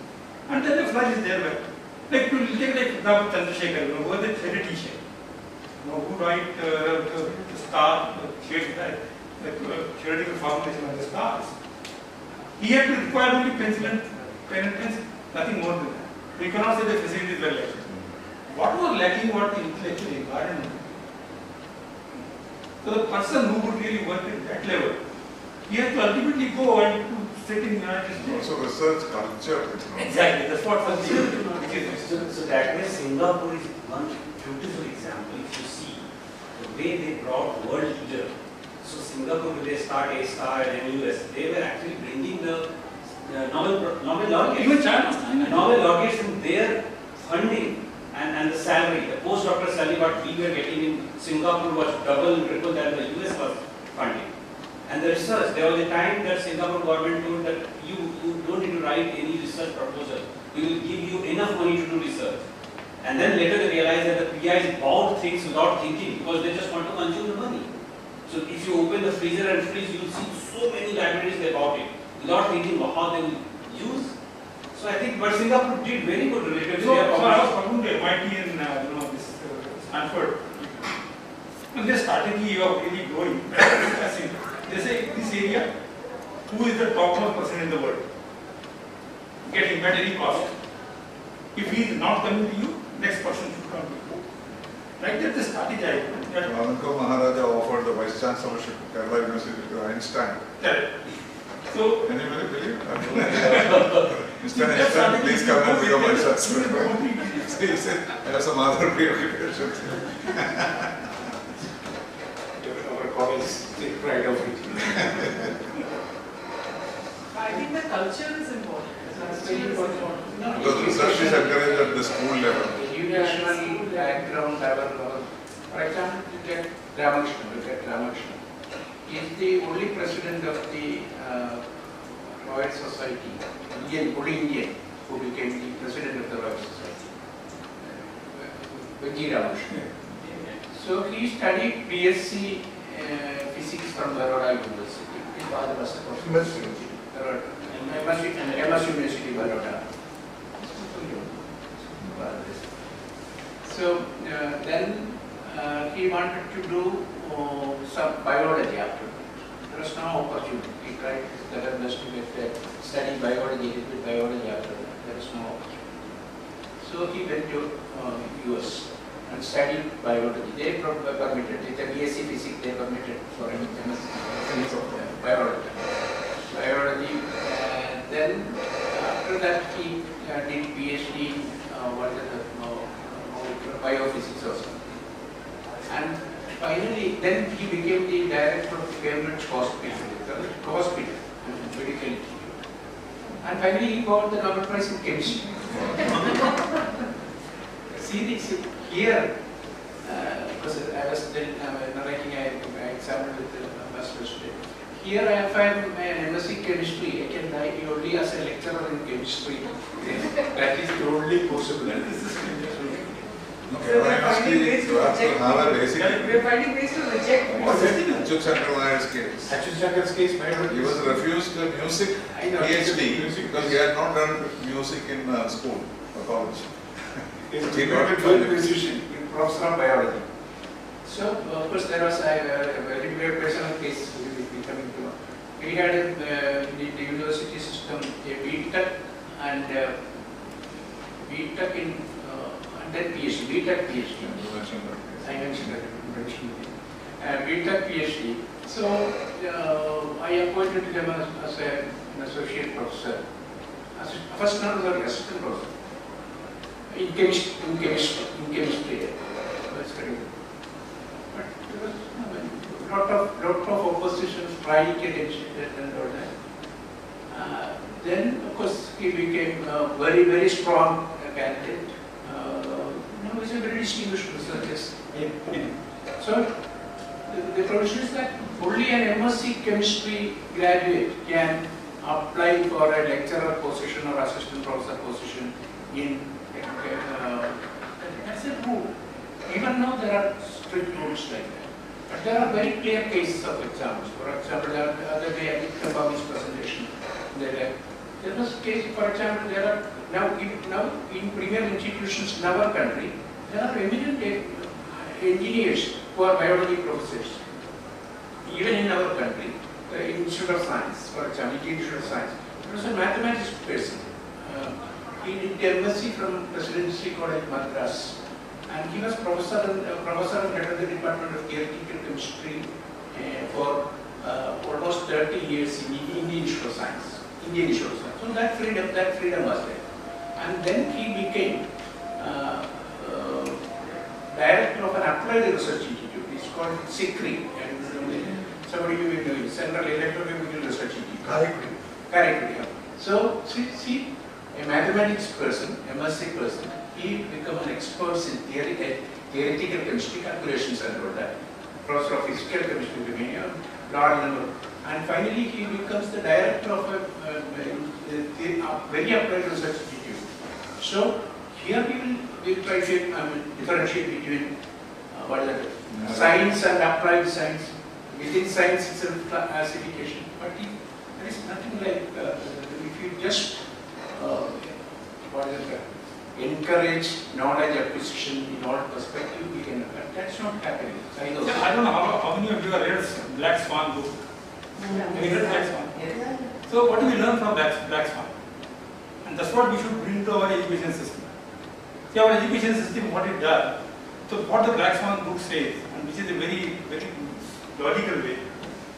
And then the flash is there. Like to take like example Chandrasekhar, who was a theoretician. Who write the star, theoretical formulation of the stars. He had to require only pencil and pen and pencil, nothing more than that. We cannot say the facilities were lacking. What was lacking was the intellectual environment. So the person who would really work at that level, he has to ultimately go and to sit in the United States. Also research culture. Exactly, that's what first So that way Singapore is one beautiful example. If you see the way they brought world leader So Singapore, when they start A-star and US, they were actually bringing the Nobel laureates. Even China. Nobel laureates from their funding and the salary, the postdoctoral salary what we were getting in Singapore was double, triple than the US was funding. And the research, there was a time that Singapore government told that you don't need to write any research proposal. We will give you enough money to do research. And then later they realized that the PIs bought things without thinking because they just want to consume the money. So if you open the freezer and freeze, you will see so many libraries they bought it without thinking how they will use. So I think but Singapore did very good related to So their I was talking to MIT and this Stanford. And their strategy of really growing. They say this area, who is the topmost person in the world? Get him at any cost. If he is not coming to you, next person should come to you. Like that, the strategy. Anko Maharaja offered the vice chancellorship of Kerala University to Einstein. Correct. So, anybody believe? Mr. Einstein, please come and become vice chancellor. He said, I have some other preoccupations. Our college take pride of it. I think the culture is important. That's very important. Because research is encouraged at the school level. Educational background level. For example, look at Ramakrishna. He is the only president of the Royal Society, only Indian, who became the president of the Royal Society. Venki Ramakrishna. So he studied BSc physics from Baroda University. His father was a professor. MS University, Baroda. So then he wanted to do some biology after. There was no opportunity. He tried his level best to get study biology, with biology after that. There was no opportunity. So he went to US and studied biology. They permitted, with the BSc physics, they permitted for him biology. Then after that he did PhD biophysics or something. And finally, then he became the director of the government hospital, medical institute. And finally he got the Nobel Prize in Chemistry. See, here, because I was narrating an example with the master student. Here I am an MSc chemistry, I can write only as a lecturer in chemistry. That is the only possible. Okay, you have to have a basic. We are finding ways to reject. What is Achyut Chandra's case? Achyut Chandra's case, he was refused music PhD because he had not done music in school or college. He got a good musician, professor of biology. So, of course, there was a very personal case coming to. We had in the university system a BTech and BTech in and then PhD, BTech PhD. I mentioned that. BTech PhD. So I appointed him as an associate professor. First, not as assistant professor. In chemistry. That's very good. But there was lot of opposition, trying to get educated and all that. Then, of course, he became a very, very strong candidate. He was a very distinguished researcher. So, the provision is that only an MSc chemistry graduate can apply for a lecturer position or assistant professor position in that's a rule. Even now there are strict rules like that. But there are very clear cases of examples. For example, the other day I did Kabami's presentation. There was a case, for example, there are now in premier institutions in our country, there are eminent engineers who are biology professors. Even in our country, the Institute of Science, for example, the Institute of Science, there was a mathematics person. He did MSc from Presidency College, Madras, and he was professor and head of the Department of Theoretical Chemistry for almost 30 years in Indian Institute of Science. So that freedom was there. And then he became director of an applied research institute. It's called SICRI. somebody who will do it, Central Electrochemical Research Institute. Correct. Correct, yeah. So, see, a mathematics person, MSc person, he become an expert in theoretical chemistry calculations and all that. Professor of physical chemistry became a large number. And finally, he becomes the director of a very applied research institute. So, here we will try to differentiate between what is that? Science and applied science. Within science itself, classification. But there is nothing like if you just encourage knowledge acquisition in all perspective, we can. That's not happening. I don't know how many of you have read Black Swan book. Have you read Black Swan? Yes. So what do we learn from Black Swan? And that's what we should bring to our education system. See, our education system, what it does. So what the Black Swan book says, and which is a very, very logical way,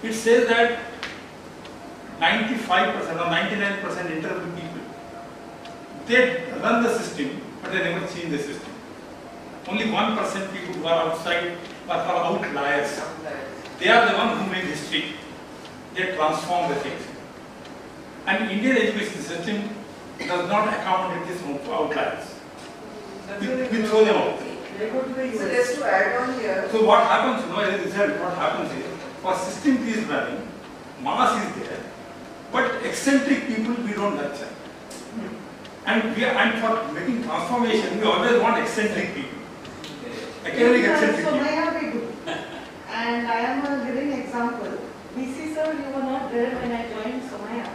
it says that 95% or 99% interval people, they run the system, but they never change the system. Only 1% people who are outside or are outliers. They are the ones who make history. They transform the things. And Indian education system does not accommodate this outliers. We throw them out. So just to add on here. So what happens, as a result, what happens is, for system is running, mass is there, but eccentric people we don't nurture. And for making transformation, we always want eccentric people. Academic eccentric people. Somaya we do. And I am giving example. BC sir, you were not there when I joined Somaya.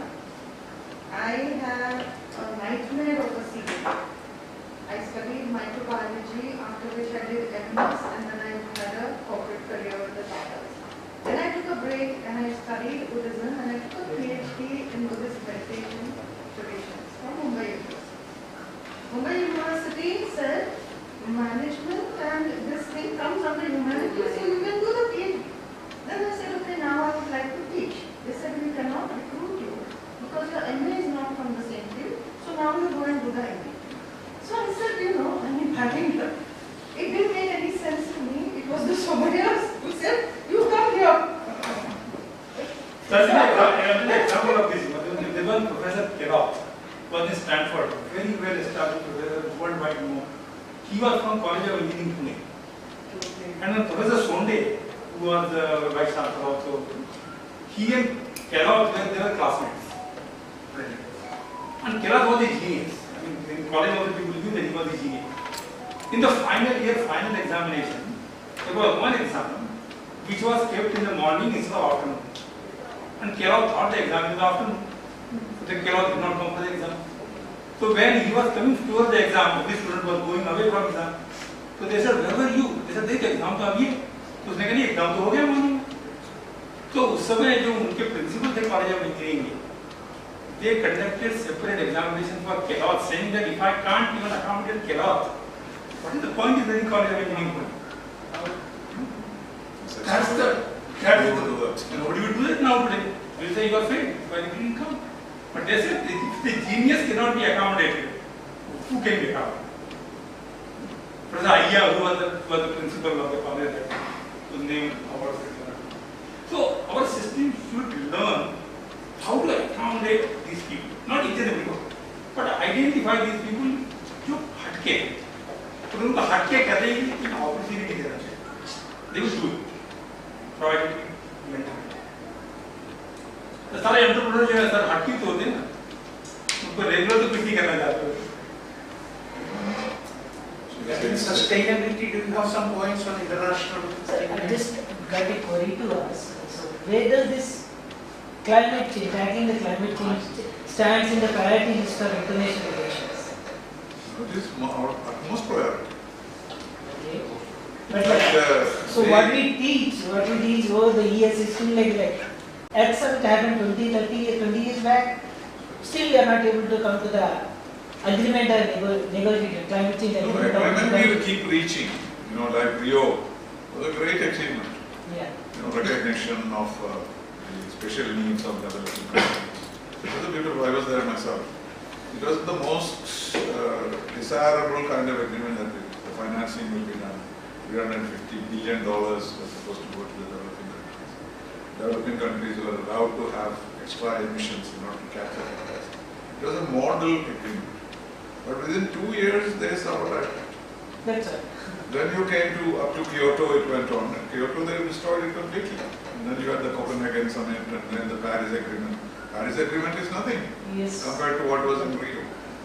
I have a nightmare of a CA. I studied microbiology, after which I did MS, and then I had a corporate career with the Tatas. Then I took a break and I studied Buddhism, and I took a PhD in Buddhist meditation traditions from Mumbai University. Mumbai University said management and this thing comes under humanities, so you can do the PhD. Then I said, okay, now I would like to teach. They said, we cannot recruit you because your MA is not from the same field, so now you go and do the MA. So I said, it didn't make any sense to me. It was somebody else who said, you come here. That's an example of this. There was Professor Kellogg, was in Stanford, very well established professor, worldwide known. He was from College of Engineering, Pune. And then Professor Sonde, who was the vice chancellor also, he and Kellogg, they were classmates. And Kellogg was a genius. In college also people knew that he was a genius. In the final year, final examination, there was one exam which was kept in the morning instead of afternoon. And Kellogg thought the exam in the afternoon. So then Kellogg did not come for the exam. So when he was coming towards the exam, this student was going away from exam. So they said, where were you? They said, the exam तो अभी है. तो उसने कहा exam तो हो गया morning. तो उस समय जो उनके principal थे college of engineering, they conducted separate examination for Kellogg, saying that if I can't even accommodate Kellogg, what is the point in any college of engineering? Nobody will do that now today. They will say you are failed, why you didn't come? But they said if the genius cannot be accommodated, who can be accommodated? Professor Ayya, who was the principal of the college, whose name about. So our system should learn how to accommodate these people, not each and every one, but identify these people जो हटके, तो उनको हटके कहते हैं कि opportunity देना चाहिए. They will do it, provide mentorship. तो सारे entrepreneurs जो है सर हटके तो होते हैं ना, उनको regular तो कुछ नहीं करना चाहते. Sustainability, do you have some points on international? I just got a query to us. So where does this climate change, tackling the climate change, stands in the priority list of international relations? It is our utmost priority. Okay. But so what we teach over the years is still like that. X summit happened 20 years back. Still we are not able to come to the agreement or negotiate climate change agreement. We will keep reaching, like Rio was a great achievement. Yeah. Recognition of the special needs of developing countries. It was a beautiful, I was there myself. It was the most desirable kind of agreement that the financing will be done. $350 billion was supposed to go to the developing countries. developing countries were allowed to have extra emissions in order to capture carbon. It was a model agreement. But within 2 years, they sabotaged it. That's it. Then you came to up to Kyoto, it went on. And Kyoto, they destroyed it completely. And then you had the Copenhagen Summit and then the Paris Agreement. Paris Agreement is nothing compared to what was in Rio.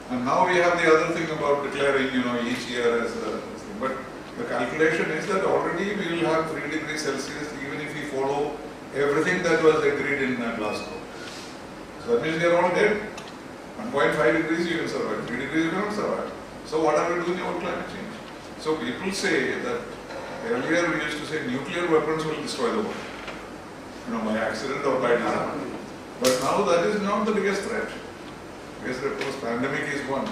And now we have the other thing about declaring, each year as a thing. But the calculation is that already we will have 3 degrees Celsius even if we follow everything that was agreed in Glasgow. So that means we are all dead. 1.5 degrees you can survive, 3 degrees you cannot survive. So what are we doing about climate change? So people say that earlier we used to say nuclear weapons will destroy the world, by accident or by design. But now that is not the biggest threat. Biggest threat was pandemic is one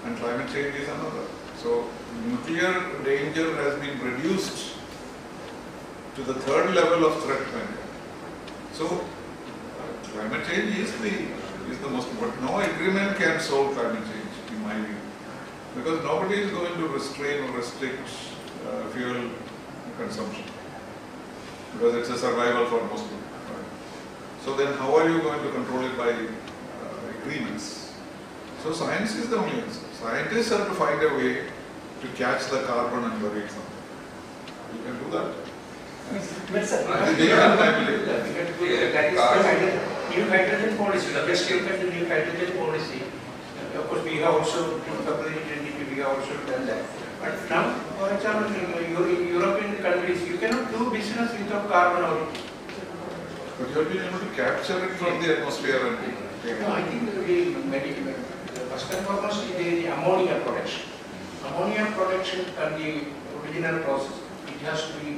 and climate change is another. So nuclear danger has been reduced to the 3rd level of threat bank. So climate change is the most important. No agreement can solve climate change, in my view, because nobody is going to restrain or restrict fuel consumption, because it's a survival for most people. Right? So then how are you going to control it by agreements? So science is the only answer. Scientists have to find a way to catch the carbon and bury it somewhere. You can do that. Yes, sir. That is the new hydrogen policy. Just look at the new hydrogen policy. Of course, we have also, in February 2022, we have also done that. But now, for example, in European countries, you cannot do business without carbon or. But you have been able to capture it from the atmosphere and. No, I think first and foremost is the ammonia production. Ammonia production and the original process, it has to be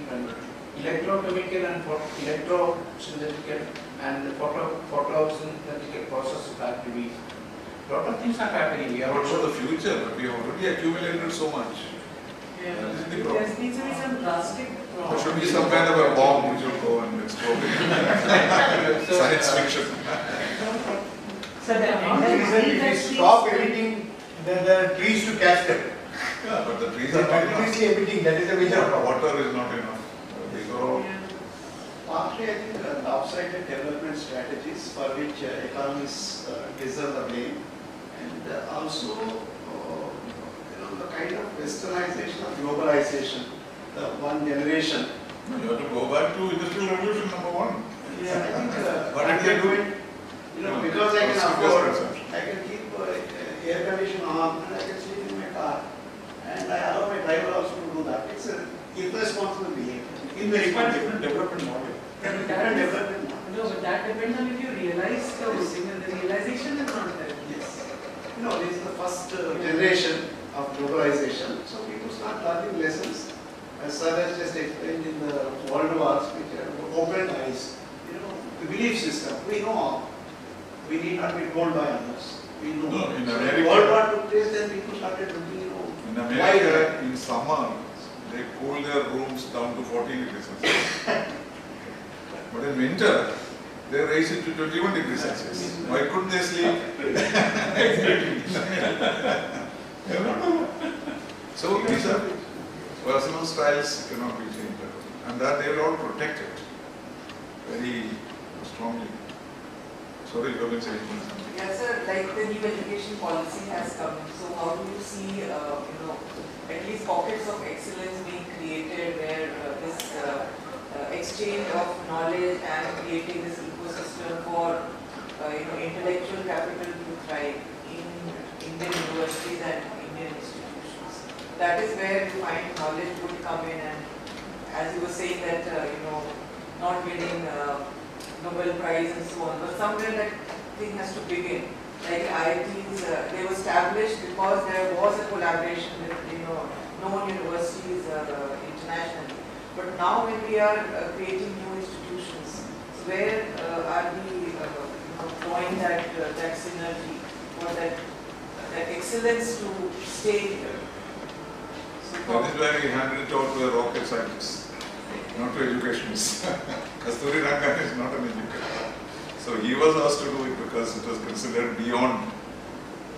electrochemical and electrosynthetic and photosynthetic process have to be. Lot of things are happening. We are also the future, but we have already accumulated so much. Yeah. There needs to be some drastic. There should be some kind of a bomb which will go and explode. Science fiction. So if we stop emitting the trees to catch them. Yeah, but the trees are not continuously emitting, that is the major problem. Water is not enough. These are all. Partly, I think lopsided development strategies for which economists deserve the blame, and also the kind of westernization or globalization, the one generation. You have to go back to industrial revolution #1. Yeah, I think what did they do? Because I can afford, I can keep air conditioner on and I can sleep in my car, and I allow my driver also to do that. It's an irresponsible behavior. Different development model. Different development model. No, but that depends on if you realize the thing, and the realization is not there. Yes. This is the first generation of globalization, so people start learning lessons. As Sir has just explained in the world wars, which are open eyes. The belief system, we know. We need not be told by others. We know. No, in so America, World War took place, then people started looking, in America, in summer, they cool their rooms down to 14 degrees Celsius. But in winter, they raise it to 21 degrees Celsius. Why couldn't they sleep? So these are personal styles cannot be changed. And that they will all protect it very strongly. Sorry, you have been saying something. Yes, sir. Like the new education policy has come. So how do you see, at least pockets of excellence being created where this exchange of knowledge and creating this ecosystem for, intellectual capital to thrive in Indian universities and Indian institutions? That is where you find knowledge would come in, and as you were saying that, not winning Nobel Prize and so on, but somewhere that thing has to begin. Like IITs, they were established because there was a collaboration with known universities internationally. But now when we are creating new institutions, where are we drawing that synergy or that excellence to stay here? That is why we handed it out to the rocket scientists, not to educationists. Kasturi Rangan is not an educator. So he was asked to do it because it was considered beyond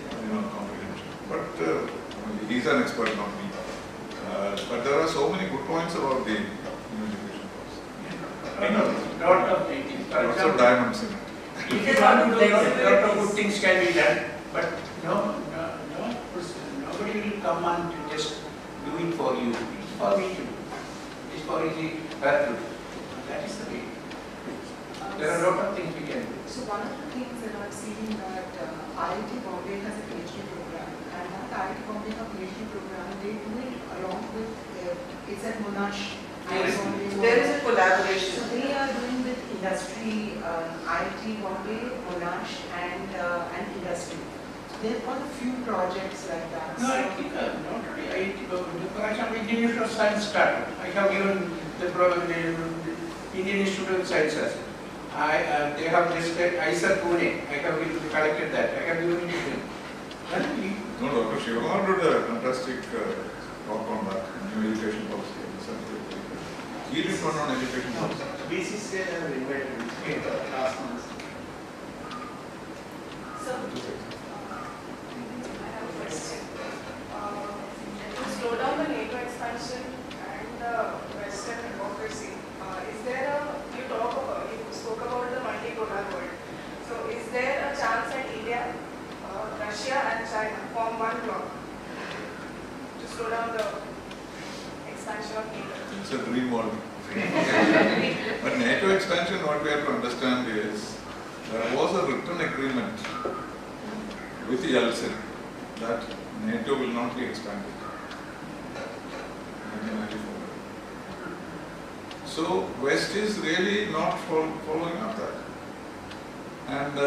comprehension. But he's an expert, not me. But there are so many good points about the new education policy. lot of things. For Lots of example, diamonds in it. if you want to do, lot of good things can be done, but nobody will come and just do it for you. It's for me to do. It's for her to do. That is the way. There are a lot of things we can do. So one of the things that I've seen that IIT Bombay has a PhD program, and that IIT Bombay has a PhD program, they do it along with, it's at Monash. There is a collaboration. So they are doing with industry, IIT Bombay, Monash and industry. They've got a few projects like that. No, I think not only IIT Bombay. For example, Indian Institute of Science startup. I have given the program the Indian Institute of Sciences. They have just ISA Pune. I have collected that. I have given it to them. No, Dr. Shiva did a fantastic talk on that, new education policy. He did one on education policy. BCCI have invited me last month. So, I have a question. To slow down the NATO expansion and the Western democracy, is there you spoke about the multipolar world. So, is there a chance that India, Russia and China form one bloc to slow down the expansion of NATO? It's a dream world. But NATO expansion, what we have to understand is, there was a written agreement with Yeltsin that NATO will not be expanded. 1994. So West is really not following up that. And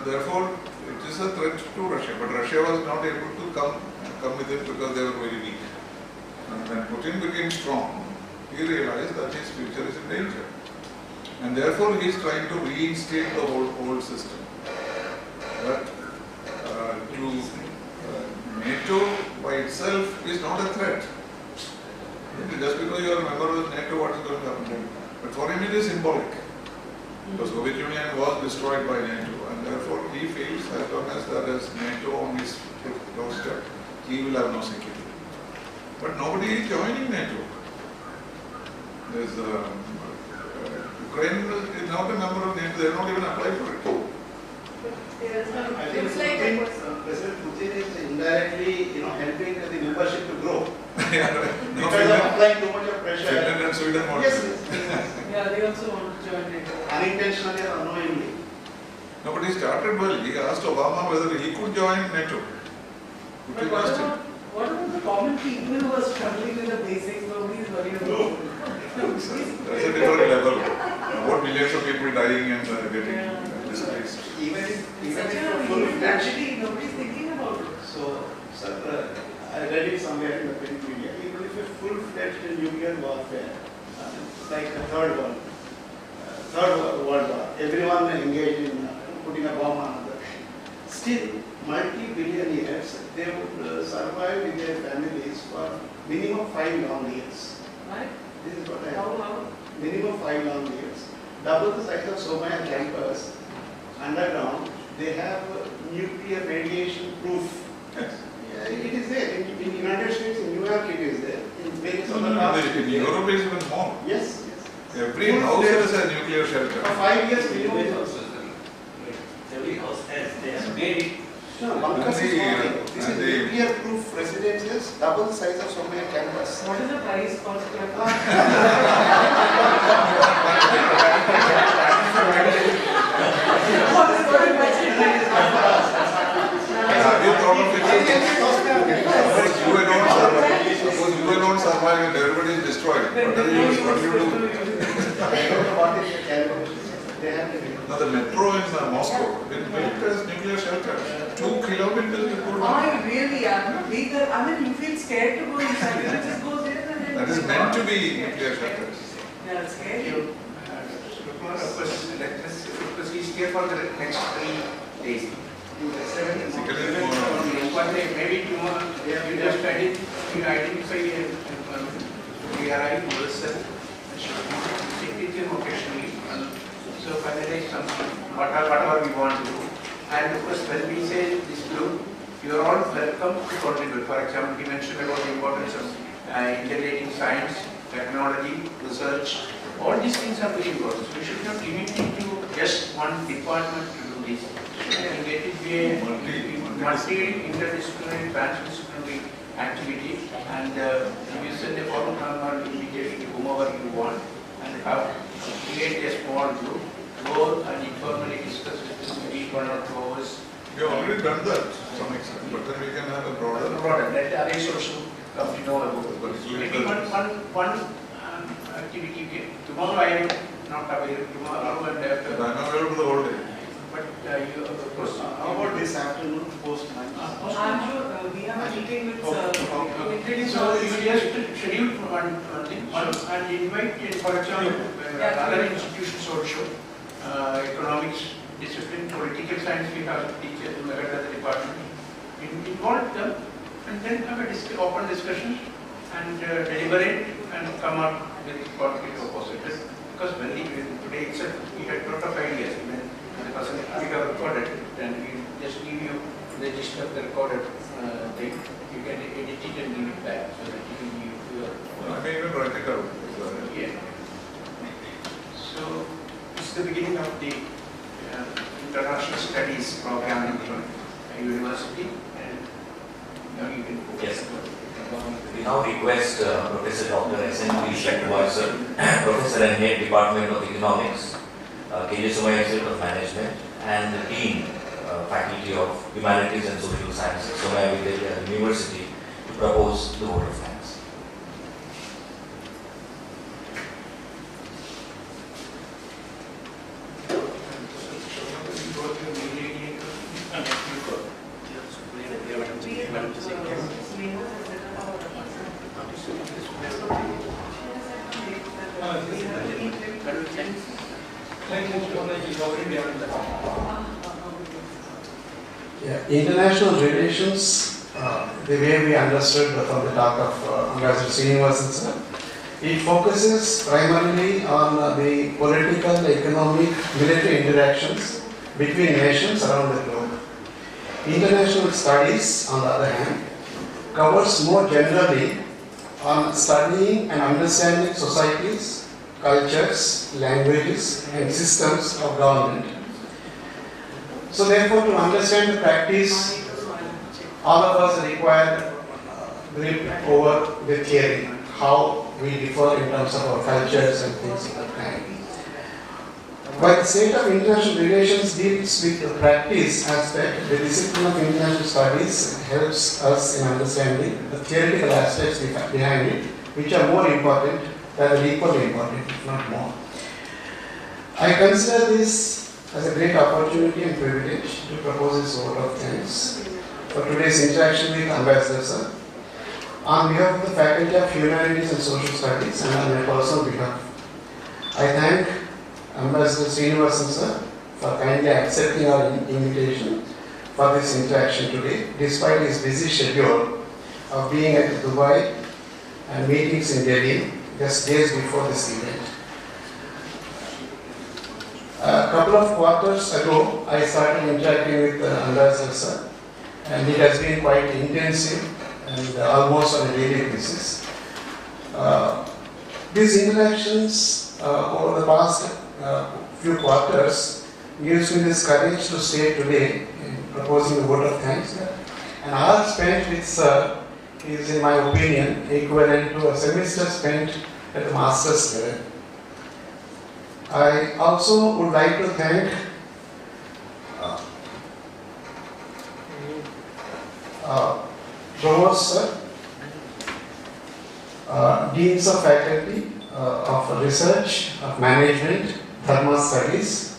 therefore, it is a threat to Russia. But Russia was not able to come with it because they were very weak. And when Putin became strong, he realized that his future is in danger. And therefore he is trying to reinstate the whole system. But NATO by itself is not a threat. Just because you are a member of NATO, what is going to happen? But for him it is symbolic. The Soviet Union was destroyed by NATO, and therefore he feels as long as there is NATO on his doorstep, he will have no security. But nobody is joining NATO. There's Ukraine is not a member of NATO, they have not even applied for it. I think President Putin is indirectly, helping the membership to grow. Because of applying too much of pressure. Finland and Sweden want Yes. Yeah, they also want to join NATO. Unintentionally or unknowingly. No, but he started well. He asked Obama whether he could join NATO. But what about the common people who are struggling with the basics? Nobody is worried about it. That's a different level. About millions of people dying and getting displaced. Even if actually nobody is thinking about it. So, sir, I read it somewhere in the print media. Even if a full-fledged nuclear warfare, like the third world war, everyone engaged in putting a bomb on another. Still, multi-billionaires, they would survive with their families for minimum 5 long years. Right? This is what I have. Minimum 5 long years. Double the size of Somaya campus, underground, they have nuclear radiation proof. Yes. Yeah, it is there. In the United States, in New York, it is there. In various other parts. In Europe, it is even more. Yes. Every house has a nuclear shelter. For 5 years, minimum. Every house has, they have made it. No, bunkers is one thing. This is nuclear proof residences, double the size of Somaya campus. What is the price cost? Have you thought of it? Suppose you don't survive and everybody is destroyed. What do you do? Now the metro in Moscow, built as nuclear shelter. 2 kilometers you go down. Really? You feel scared to go inside. You just go there and then. That is meant to be nuclear shelters. Yeah, it's scary. Because he's here for the next 3 days. One day, maybe tomorrow, you just study, you identify we arrive yourself, sit with him occasionally. So finalize something, whatever we want to do. And of course, when we say this group, you are all welcome to contribute. For example, he mentioned about the importance of integrating science technology, research, all these things are very important. So we should not limit it to just one department to do this. And let it be a multi-interdisciplinary, transdisciplinary activity, and you send a formal invitation to whomever you want, and have create a small group, go and informally discuss with them, maybe 1 or 2 hours. We have already done that to some extent, but then we can have a broader. Let others also come to know about it. Maybe one activity. Tomorrow I am not available. Tomorrow and after. I am available the whole day. But you, of course. How about this afternoon post lunch? We have a meeting with So you just schedule one thing and invite, for example, other institutions also, economics discipline, political science, we have teachers in the department. Involve them and then have a open discussion and deliberate and come up with concrete proposals. Because when today itself we had a lot of ideas. When the person we have recorded it, and we just give you the gist of the recorded thing. You can edit it and give it back so that you can give your. I may even write it out. Yeah. So this is the beginning of the international studies program in the university, and now you can focus. Yes. We now request Professor Dr. S.N. Srinivasan, Professor and Head Department of Economics, K.J. Somaiya Institute of Management, and the Dean, Faculty of Humanities and Social Sciences, Somaiya Vidyalaya University, to propose the vote of thanks. Yeah, international relations, the way we understood from the talk of Ambassador Srinivasan sir, it focuses primarily on the political, economic, military interactions between nations around the globe. International studies, on the other hand, covers more generally on studying and understanding societies, cultures, languages, and systems of government. So therefore, to understand the practice, all of us require grip over the theory, how we differ in terms of our cultures and things of that kind. While the state of international relations deals with the practice aspect, the discipline of international studies helps us in understanding the theoretical aspects behind it, which are more important than equally important, if not more. I consider this as a great opportunity and privilege to propose this vote of thanks for today's interaction with Ambassador sir. On behalf of the Faculty of Humanities and Social Studies and on my personal behalf, I thank Ambassador Srinivasan sir for kindly accepting our invitation for this interaction today, despite his busy schedule of being at Dubai and meetings in Delhi just days before this event. A couple of quarters ago, I started interacting with Ambassador sir, and it has been quite intensive and almost on a daily basis. These interactions over the past few quarters gives me this courage to stay today in proposing the vote of thanks. An hour spent with sir is, in my opinion, equivalent to a semester spent at the master's level. I also would like to thank Provost sir, Deans of Faculty of Research, of Management, Dharma Studies,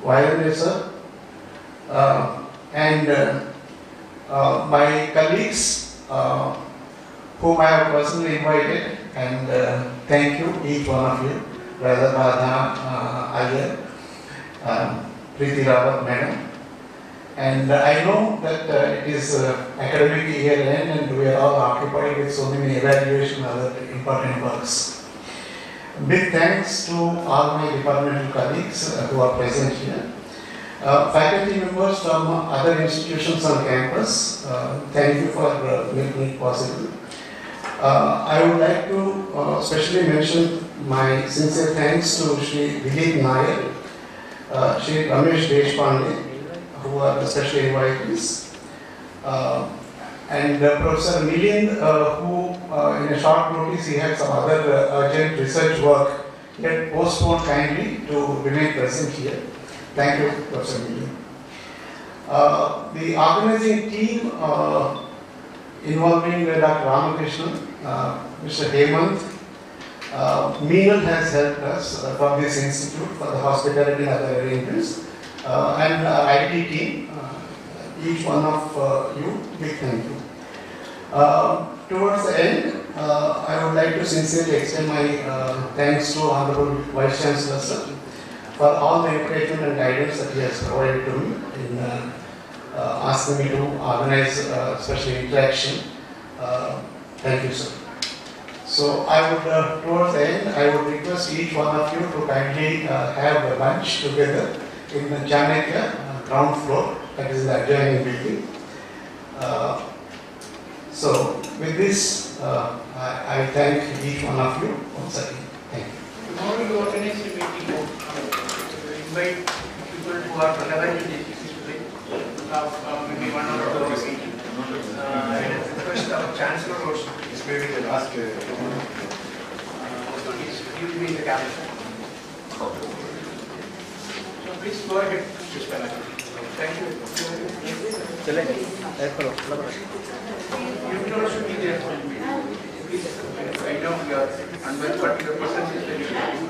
Violet sir, and my colleagues whom I have personally invited, and thank you, each one of you, Brother Radha Iyer, Preeti Rawat Madam. And I know that it is academic year end and we are all occupied with so many evaluation and other important works. Big thanks to all my departmental colleagues who are present here. Faculty members from other institutions on campus, thank you for making it possible. I would like to especially mention my sincere thanks to Shri Dilip Nair, Shri Ramesh Deshpande, who are the special invitees, and Professor Milind, who in a short notice he had some other urgent research work. He had postponed kindly to remain present here. Thank you, Professor Milind. The organizing team involving Dr. Ramakrishnan, Mr. Hemant, Meenal has helped us from this institute for the hospitality and other arrangements, and IT team, each one of you, big thank you. Towards the end, I would like to sincerely extend my thanks to Honorable Vice Chancellor Sir for all the encouragement and guidance that he has provided to me in asking me to organize special interaction. Thank you, sir. So I would, towards the end, I would request each one of you to kindly have a lunch together in the Chanakya ground floor, that is the adjoining building. So with this, I thank each one of you once again. Thank you. Tomorrow you organize a meeting to invite people who are relevant to this history. Maybe 1 or 2 hours meeting. And request our Chancellor also. It's maybe the last He will be in the cabinet. So please go ahead, Mr. Thank you. You will also be there. Please, I know you are unwell, but your presence is very important.